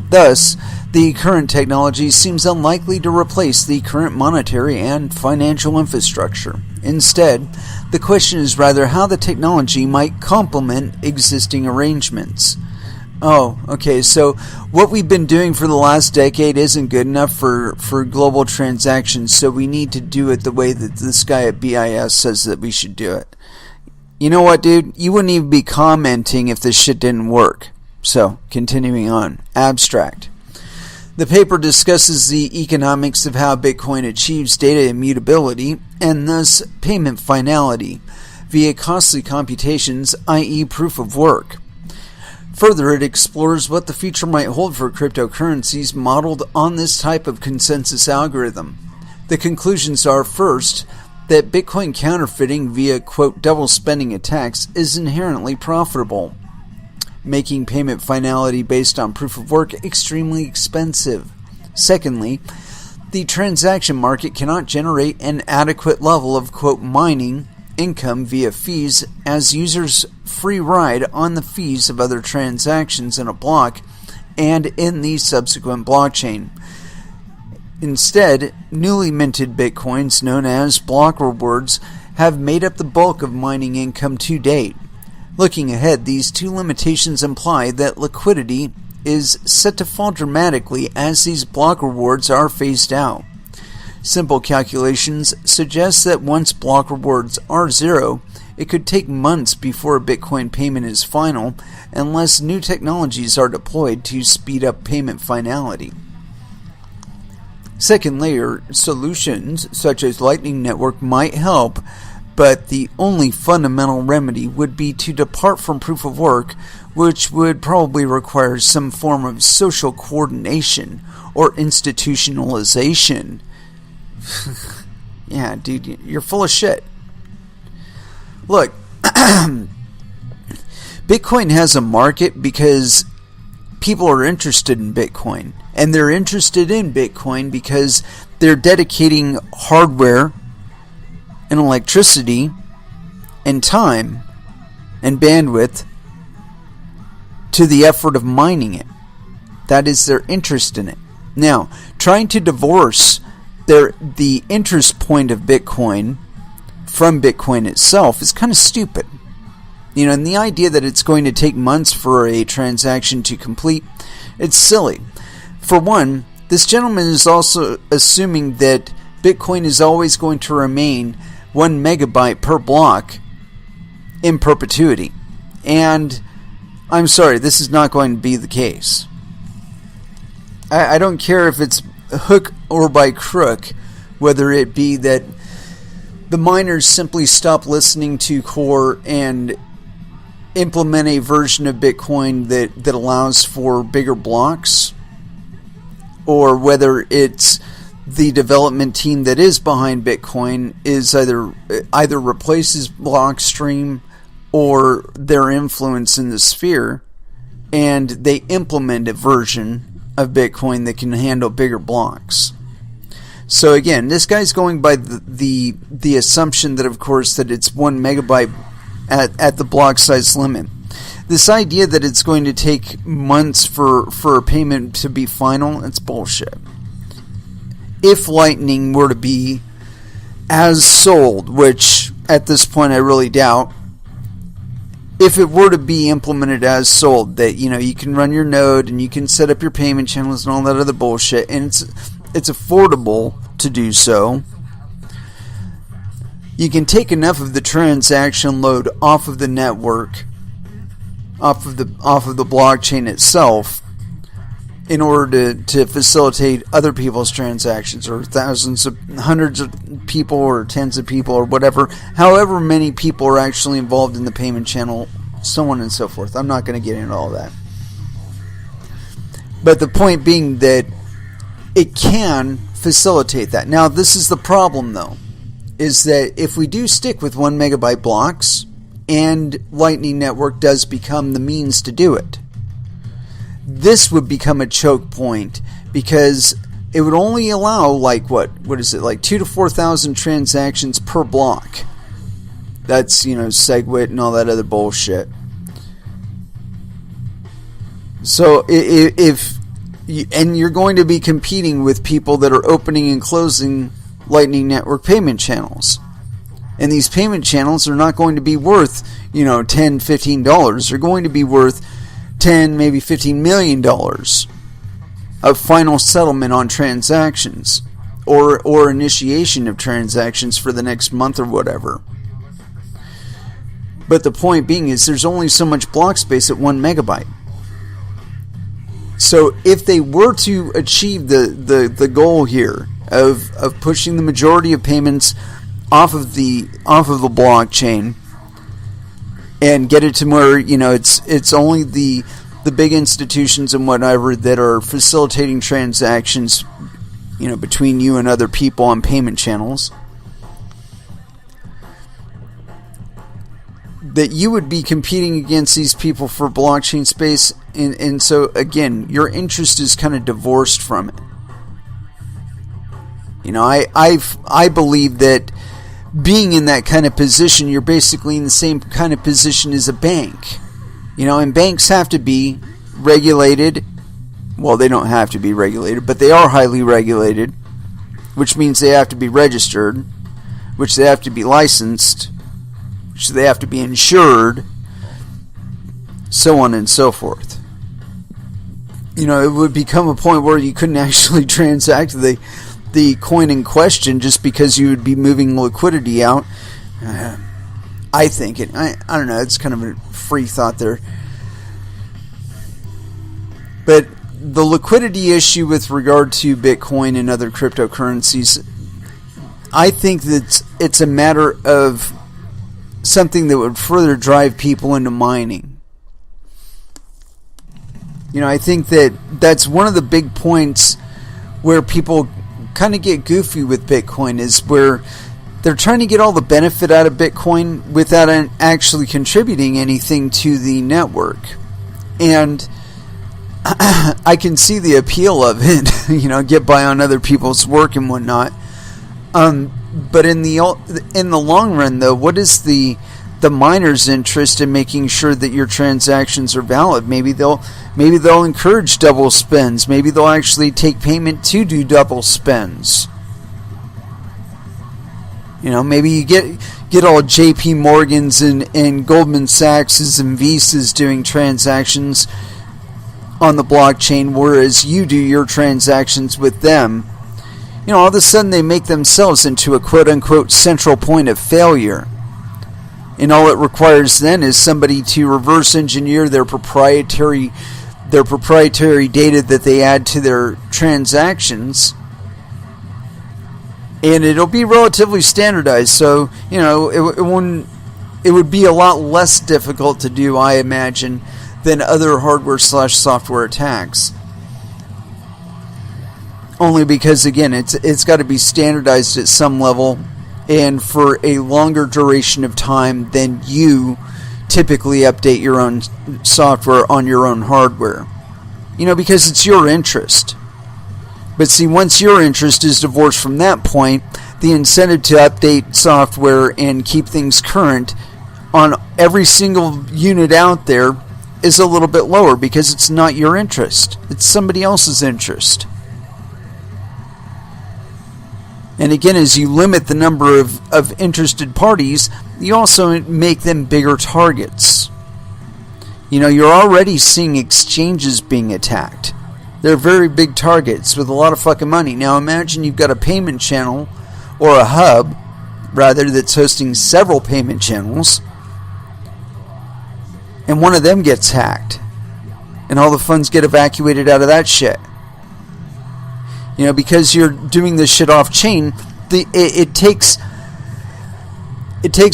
Thus, the current technology seems unlikely to replace the current monetary and financial infrastructure. Instead, the question is rather how the technology might complement existing arrangements. Oh, okay, so what we've been doing for the last decade isn't good enough for global transactions, so we need to do it the way that this guy at BIS says that we should do it. You know what, dude? You wouldn't even be commenting if this shit didn't work. So, continuing on. Abstract. The paper discusses the economics of how Bitcoin achieves data immutability and thus payment finality via costly computations, i.e. proof of work. Further, it explores what the future might hold for cryptocurrencies modeled on this type of consensus algorithm. The conclusions are, first, that Bitcoin counterfeiting via, quote, double spending attacks is inherently profitable, making payment finality based on proof of work extremely expensive. Secondly, the transaction market cannot generate an adequate level of, quote, mining income via fees as users free ride on the fees of other transactions in a block and in the subsequent blockchain. Instead, newly minted bitcoins known as block rewards have made up the bulk of mining income to date. Looking ahead, these two limitations imply that liquidity is set to fall dramatically as these block rewards are phased out. Simple calculations suggest that once block rewards are zero, it could take months before a Bitcoin payment is final unless new technologies are deployed to speed up payment finality. Second layer solutions such as Lightning Network might help, but the only fundamental remedy would be to depart from proof of work, which would probably require some form of social coordination or institutionalization. Yeah, dude, you're full of shit. Look, Bitcoin has a market because people are interested in Bitcoin. And they're interested in Bitcoin because they're dedicating hardware and electricity and time and bandwidth to the effort of mining it. That is their interest in it. Now, trying to divorce the interest point of Bitcoin from Bitcoin itself is kind of stupid. You know, and the idea that it's going to take months for a transaction to complete, it's silly. For one, this gentleman is also assuming that Bitcoin is always going to remain 1 megabyte per block in perpetuity. And I'm sorry, this is not going to be the case. I don't care if it's hook or by crook, whether it be that the miners simply stop listening to Core and implement a version of Bitcoin that allows for bigger blocks, or whether it's the development team that is behind Bitcoin is either replaces Blockstream or their influence in the sphere, and they implement a version of Bitcoin that can handle bigger blocks. So again, this guy's going by the assumption that, of course, that it's 1 megabyte at the block size limit. This idea that it's going to take months for a payment to be final, it's bullshit. If Lightning were to be as sold, which at this point I really doubt, if it were to be implemented as sold, that, you know, you can run your node and you can set up your payment channels and all that other bullshit, and it's affordable to do so, you can take enough of the transaction load off of the network, off of the blockchain itself, in order to facilitate other people's transactions, or hundreds of people, or tens of people, or whatever, however many people are actually involved in the payment channel, so on and so forth. I'm not going to get into all that. But the point being that it can facilitate that. Now, this is the problem, though, is that if we do stick with 1 megabyte blocks, and Lightning Network does become the means to do it, this would become a choke point, because it would only allow, like, what is it, like 2,000 to 4,000 transactions per block. That's, SegWit and all that other bullshit. So and you're going to be competing with people that are opening and closing Lightning Network payment channels. And these payment channels are not going to be worth, $10, $15. They're going to be worth $10, maybe $15 million of final settlement on transactions, or initiation of transactions for the next month or whatever. But the point being is there's only so much block space at 1 megabyte. So if they were to achieve the goal here of pushing the majority of payments off of the blockchain and get it to where it's only the big institutions and whatever that are facilitating transactions between you and other people on payment channels, that you would be competing against these people for blockchain space, and so again your interest is kind of divorced from it. I believe that being in that kind of position, you're basically in the same kind of position as a bank. And banks have to be regulated. Well, they don't have to be regulated, but they are highly regulated, which means they have to be registered, which they have to be licensed, which they have to be insured, so on and so forth. It would become a point where you couldn't actually transact the coin in question just because you would be moving liquidity out. I think I don't know, it's kind of a free thought there. But the liquidity issue with regard to Bitcoin and other cryptocurrencies, I think that it's a matter of something that would further drive people into mining. I think that's one of the big points where people kind of get goofy with Bitcoin, is where they're trying to get all the benefit out of Bitcoin without actually contributing anything to the network. And I can see the appeal of it, get by on other people's work and whatnot. But in the long run, though, what is the miner's interest in making sure that your transactions are valid? Maybe they'll encourage double spends. Maybe they'll actually take payment to do double spends. Maybe you get all J.P. Morgans and Goldman Sachs and Visas doing transactions on the blockchain, whereas you do your transactions with them. All of a sudden they make themselves into a quote-unquote central point of failure. And all it requires then is somebody to reverse engineer their proprietary data that they add to their transactions, and it'll be relatively standardized. So it would be a lot less difficult to do, I imagine, than other hardware/software attacks. Only because, again, it's got to be standardized at some level and for a longer duration of time than you typically update your own software on your own hardware. Because it's your interest. But see, once your interest is divorced from that point, the incentive to update software and keep things current on every single unit out there is a little bit lower, because it's not your interest. It's somebody else's interest. And again, as you limit the number of interested parties, you also make them bigger targets. You're already seeing exchanges being attacked. They're very big targets with a lot of fucking money. Now imagine you've got a payment channel, or a hub, rather, that's hosting several payment channels, and one of them gets hacked, and all the funds get evacuated out of that shit. Because you're doing this shit off chain, it takes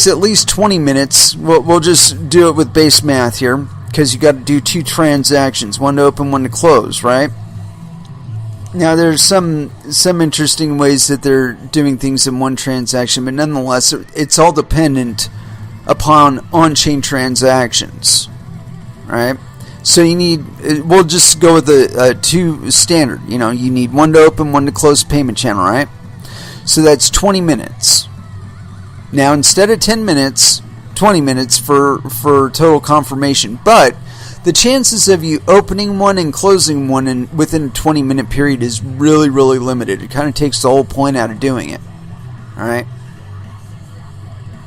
at least 20 minutes. We'll just do it with base math here, because you got to do 2 transactions, one to open, one to close, right? Now, there's some interesting ways that they're doing things in one transaction, but nonetheless, it's all dependent upon on-chain transactions, right? So you need, we'll just go with the two standard, you need one to open, one to close payment channel, right? So that's 20 minutes. Now, instead of 10 minutes, 20 minutes for total confirmation, but the chances of you opening one and closing one within a 20-minute period is really, really limited. It kind of takes the whole point out of doing it. All right?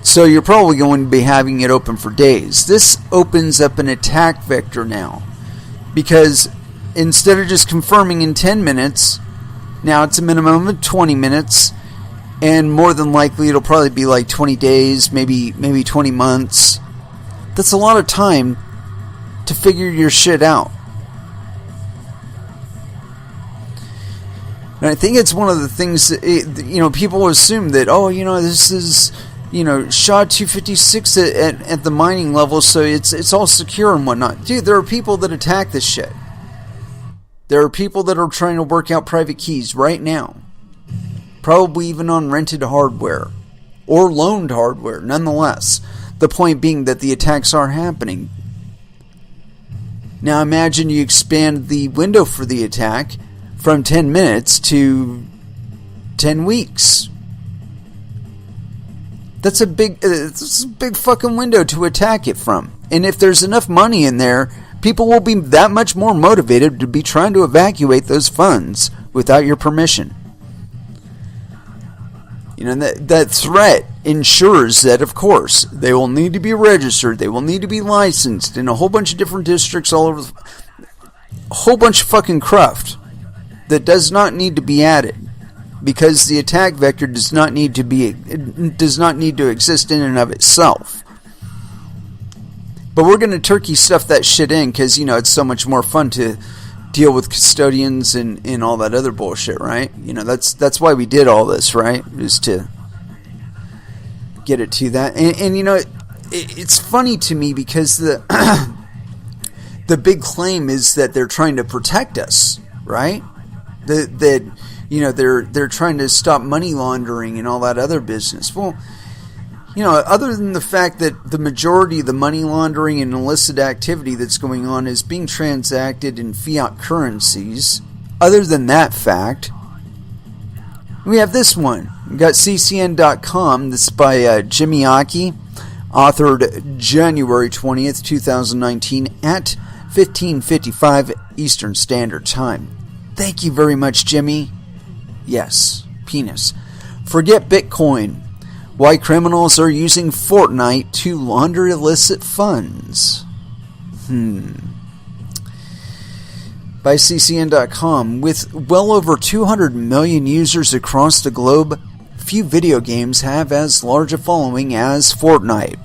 So you're probably going to be having it open for days. This opens up an attack vector now. Because instead of just confirming in 10 minutes, now it's a minimum of 20 minutes. And more than likely, it'll probably be like 20 days, maybe 20 months. That's a lot of time to figure your shit out. And I think it's one of the things that, people assume that, this is, SHA-256 at the mining level, so it's all secure and whatnot. Dude, there are people that attack this shit. There are people that are trying to work out private keys right now. Probably even on rented hardware. Or loaned hardware, nonetheless. The point being that the attacks are happening. Now imagine you expand the window for the attack from 10 minutes to 10 weeks. That's a big fucking window to attack it from. And if there's enough money in there, people will be that much more motivated to be trying to evacuate those funds without your permission. That threat ensures that, of course, they will need to be registered, they will need to be licensed in a whole bunch of different districts all over, a whole bunch of fucking cruft that does not need to be added, because the attack vector does not need to exist in and of itself. But we're going to turkey stuff that shit in because, it's so much more fun to deal with custodians and all that other bullshit, right? That's why we did all this, right? Is to get it to that. And it's funny to me because the big claim is that they're trying to protect us, right? That they're trying to stop money laundering and all that other business. Well, other than the fact that the majority of the money laundering and illicit activity that's going on is being transacted in fiat currencies, other than that fact, we have this one. We got ccn.com. This is by Jimmy Aki, authored January 20th, 2019 at 15:55 Eastern Standard Time. Thank you very much, Jimmy. Yes, penis. Forget Bitcoin. Why criminals are using Fortnite to launder illicit funds. By ccn.com, with well over 200 million users across the globe, few video games have as large a following as Fortnite.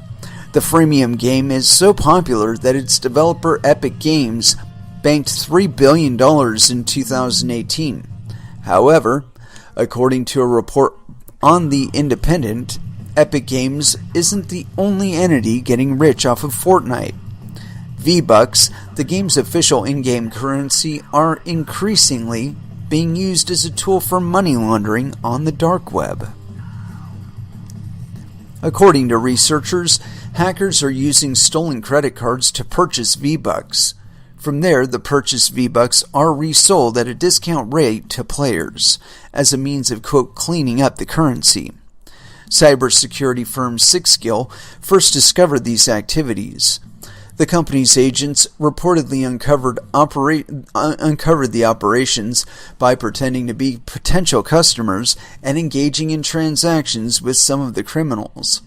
The freemium game is so popular that its developer Epic Games banked $3 billion in 2018. However, according to a report on The Independent, Epic Games isn't the only entity getting rich off of Fortnite. V-Bucks, the game's official in-game currency, are increasingly being used as a tool for money laundering on the dark web. According to researchers, hackers are using stolen credit cards to purchase V-Bucks. From there, the purchased V-Bucks are resold at a discount rate to players, as a means of, quote, cleaning up the currency. Cybersecurity firm Sixskill first discovered these activities. The company's agents reportedly uncovered the operations by pretending to be potential customers and engaging in transactions with some of the criminals.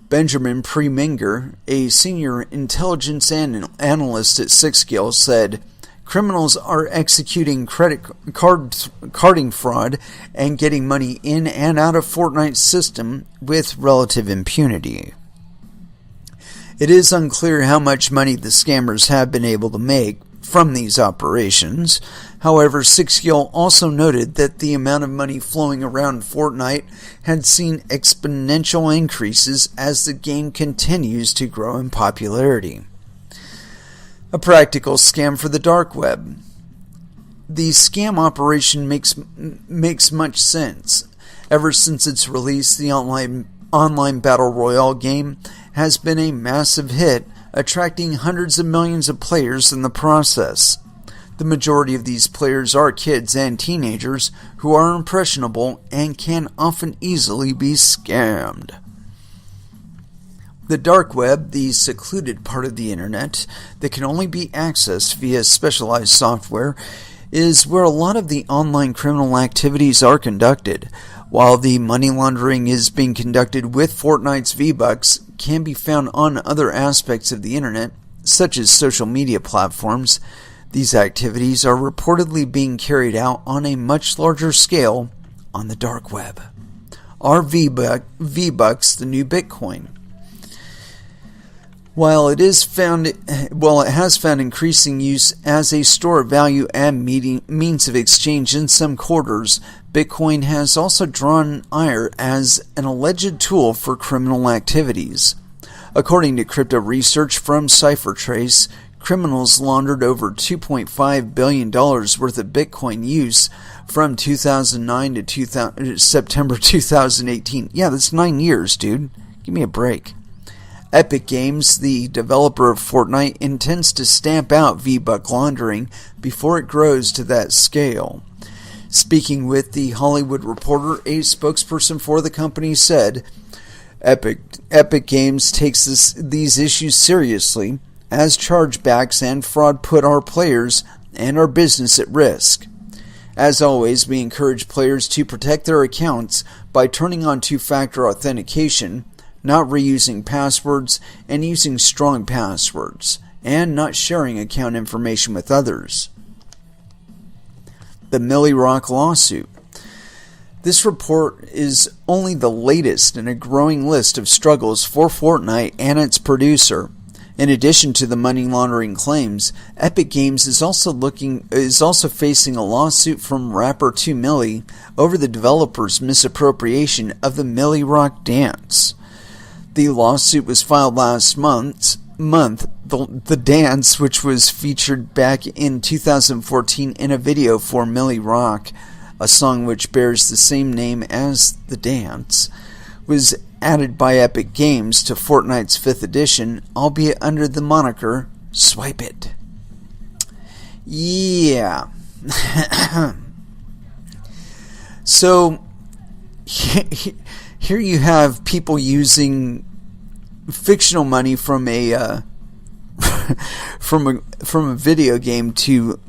Benjamin Preminger, a senior intelligence analyst at Sixskill, said, "Criminals are executing carding fraud and getting money in and out of Fortnite's system with relative impunity." It is unclear how much money the scammers have been able to make from these operations. However, Sixskill also noted that the amount of money flowing around Fortnite had seen exponential increases as the game continues to grow in popularity. A practical scam for the dark web. the scam operation makes much sense. Ever since its release, the online battle royale game has been a massive hit, attracting hundreds of millions of players in the process. The majority of these players are kids and teenagers who are impressionable and can often easily be scammed. The dark web, the secluded part of the internet that can only be accessed via specialized software, is where a lot of the online criminal activities are conducted. While the money laundering is being conducted with Fortnite's V-Bucks, can be found on other aspects of the internet, such as social media platforms. These activities are reportedly being carried out on a much larger scale on the dark web. Are V-Bucks the new Bitcoin? While it has found increasing use as a store of value and means of exchange in some quarters, Bitcoin has also drawn ire as an alleged tool for criminal activities. According to crypto research from CipherTrace, criminals laundered over $2.5 billion worth of Bitcoin use from 2009 to September 2018. Yeah, that's 9 years, dude. Give me a break. Epic Games, the developer of Fortnite, intends to stamp out V-Buck laundering before it grows to that scale. Speaking with The Hollywood Reporter, a spokesperson for the company said, Epic Games takes these issues seriously, as chargebacks and fraud put our players and our business at risk. As always, we encourage players to protect their accounts by turning on two-factor authentication, not reusing passwords, and using strong passwords, and not sharing account information with others. The Millie Rock lawsuit. This report is only the latest in a growing list of struggles for Fortnite and its producer. In addition to the money laundering claims, Epic Games is also facing a lawsuit from rapper 2 Millie over the developer's misappropriation of the Millie Rock dance. The lawsuit was filed last month. The dance, which was featured back in 2014 in a video for Millie Rock, a song which bears the same name as the dance, was added by Epic Games to Fortnite's 5th edition, albeit under the moniker Swipe It. Yeah. So, here you have people using fictional money from a from a video game to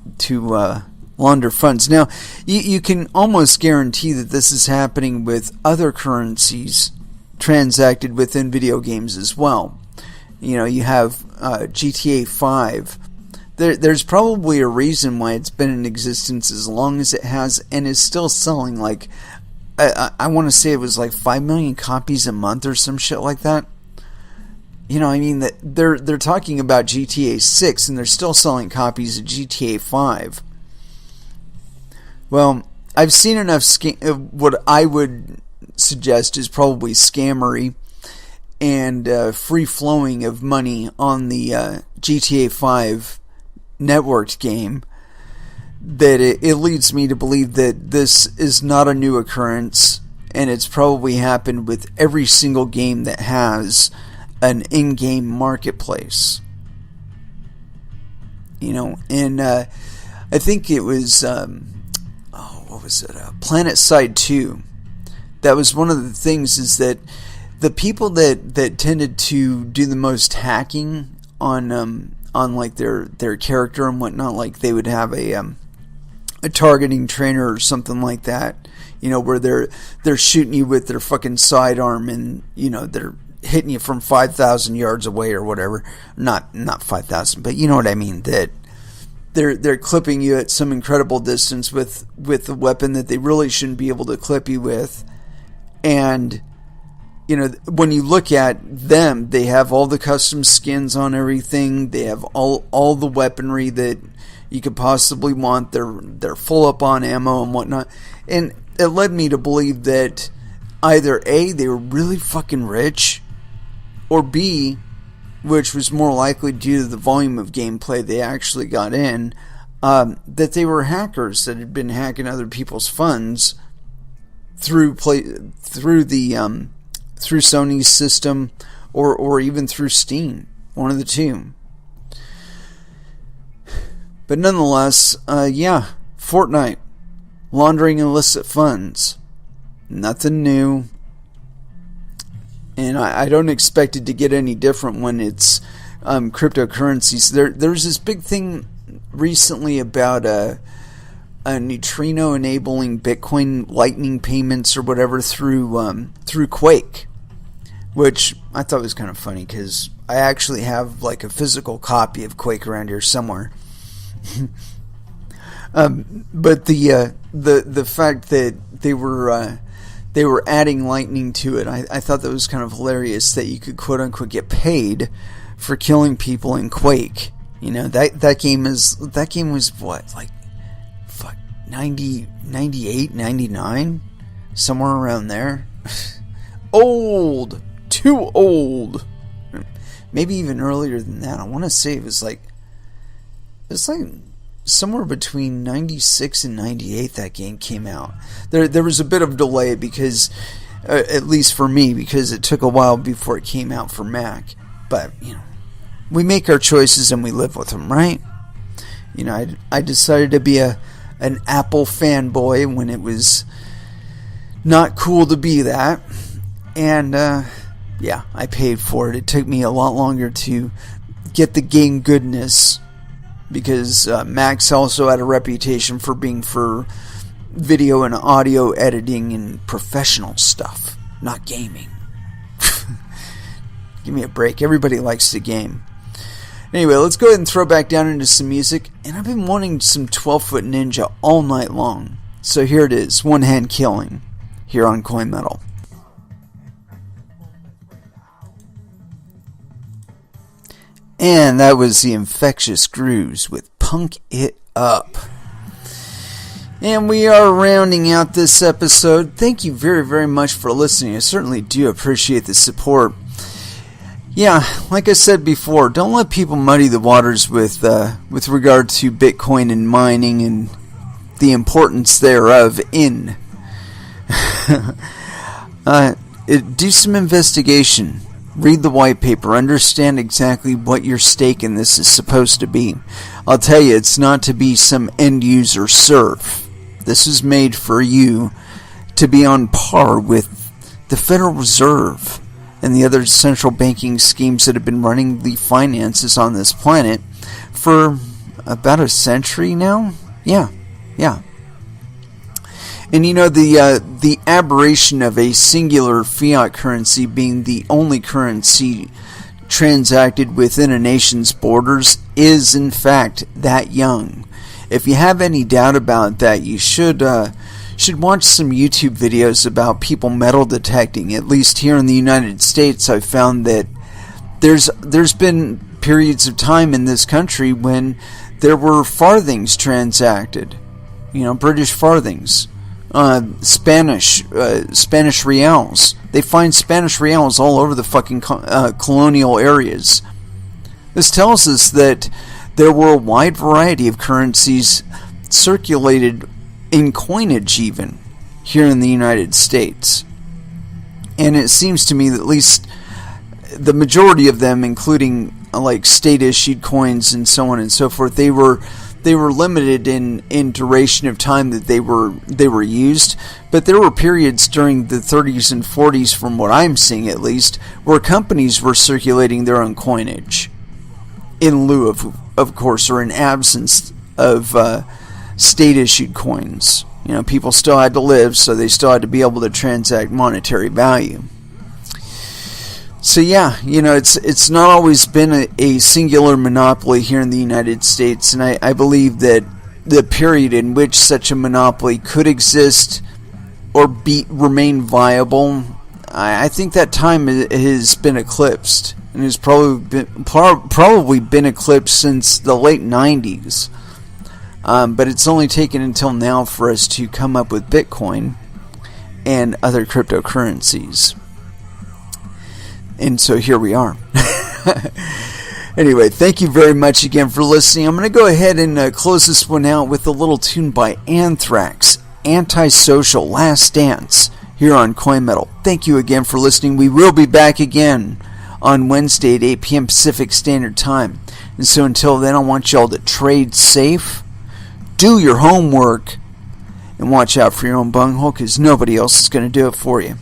launder funds. Now, you can almost guarantee that this is happening with other currencies transacted within video games as well. You know, you have GTA 5. There's probably a reason why it's been in existence as long as it has and is still selling like I want to say it was like 5 million copies a month or some shit like that. You know, I mean, they're talking about GTA 6 and they're still selling copies of GTA 5. Well, I've seen enough what I would suggest is probably scammery and free-flowing of money on the GTA 5 networked game that it leads me to believe that this is not a new occurrence, and it's probably happened with every single game that has an in-game marketplace. You know, and I think it was what was it? Planet Side 2. That was one of the things, is that the people that tended to do the most hacking on like their character and whatnot, like they would have a targeting trainer or something like that, you know, where they're shooting you with their fucking sidearm and, you know, they're hitting you from 5,000 yards away or whatever. Not 5,000, but you know what I mean, that they're clipping you at some incredible distance with a weapon that they really shouldn't be able to clip you with. And, you know, when you look at them, they have all the custom skins on everything. They have all the weaponry that you could possibly want. They're full up on ammo and whatnot. And it led me to believe that either A, they were really fucking rich, or B, which was more likely due to the volume of gameplay they actually got in, that they were hackers that had been hacking other people's funds through Sony's system or even through Steam, one of the two. But nonetheless, Fortnite, laundering illicit funds, nothing new. And I don't expect it to get any different when it's cryptocurrencies. There's this big thing recently about a neutrino enabling Bitcoin Lightning payments or whatever through Quake, which I thought was kind of funny because I actually have like a physical copy of Quake around here somewhere. But the fact that they were adding Lightning to it, I thought that was kind of hilarious that you could quote unquote get paid for killing people in Quake. You know, that game was what, like 90, 98, 99, somewhere around there. Old, too old. Maybe even earlier than that. I want to say it was like somewhere between 96 and 98 that game came out. There was a bit of delay because, at least for me, because it took a while before it came out for Mac. But, you know, we make our choices and we live with them, right? You know, I decided to be an Apple fanboy when it was not cool to be that. And, I paid for it. It took me a lot longer to get the game goodness because Macs also had a reputation for being for video and audio editing and professional stuff, not gaming. Give me a break. Everybody likes to game. Anyway, let's go ahead and throw back down into some music. And I've been wanting some 12-Foot Ninja all night long. So here it is, One Hand Killing, here on Coin Metal. And that was the Infectious Grooves with Punk It Up. And we are rounding out this episode. Thank you very, very much for listening. I certainly do appreciate the support. Yeah, like I said before, don't let people muddy the waters with regard to Bitcoin and mining and the importance thereof in. Do some investigation. Read the white paper. Understand exactly what your stake in this is supposed to be. I'll tell you, it's not to be some end user serf. This is made for you to be on par with the Federal Reserve and the other central banking schemes that have been running the finances on this planet for about a century now. Yeah. And you know, the aberration of a singular fiat currency being the only currency transacted within a nation's borders is in fact that young. If you have any doubt about that, you should watch some YouTube videos about people metal detecting. At least here in the United States, I've found that there's been periods of time in this country when there were farthings transacted. You know, British farthings. Spanish reals. They find Spanish reals all over the fucking colonial areas. This tells us that there were a wide variety of currencies circulated in coinage even here in the United States. And it seems to me that at least the majority of them, including like state-issued coins and so on and so forth, they were limited in duration of time that they were used, but there were periods during the 30s and 40s, from what I'm seeing at least, where companies were circulating their own coinage in lieu of course, or in absence of state-issued coins. You know, people still had to live, so they still had to be able to transact monetary value. So yeah, you know, it's not always been a singular monopoly here in the United States, and I believe that the period in which such a monopoly could exist or remain viable, I think that time has been eclipsed, and has probably been eclipsed since the late 90s. But it's only taken until now for us to come up with Bitcoin and other cryptocurrencies. And so here we are. Anyway, thank you very much again for listening. I'm going to go ahead and close this one out with a little tune by Anthrax, Antisocial, Last Dance, here on Coin Metal. Thank you again for listening. We will be back again on Wednesday at 8 p.m. Pacific Standard Time. And so until then, I want y'all to trade safe, do your homework, and watch out for your own bunghole, because nobody else is going to do it for you.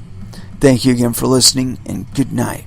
Thank you again for listening, and good night.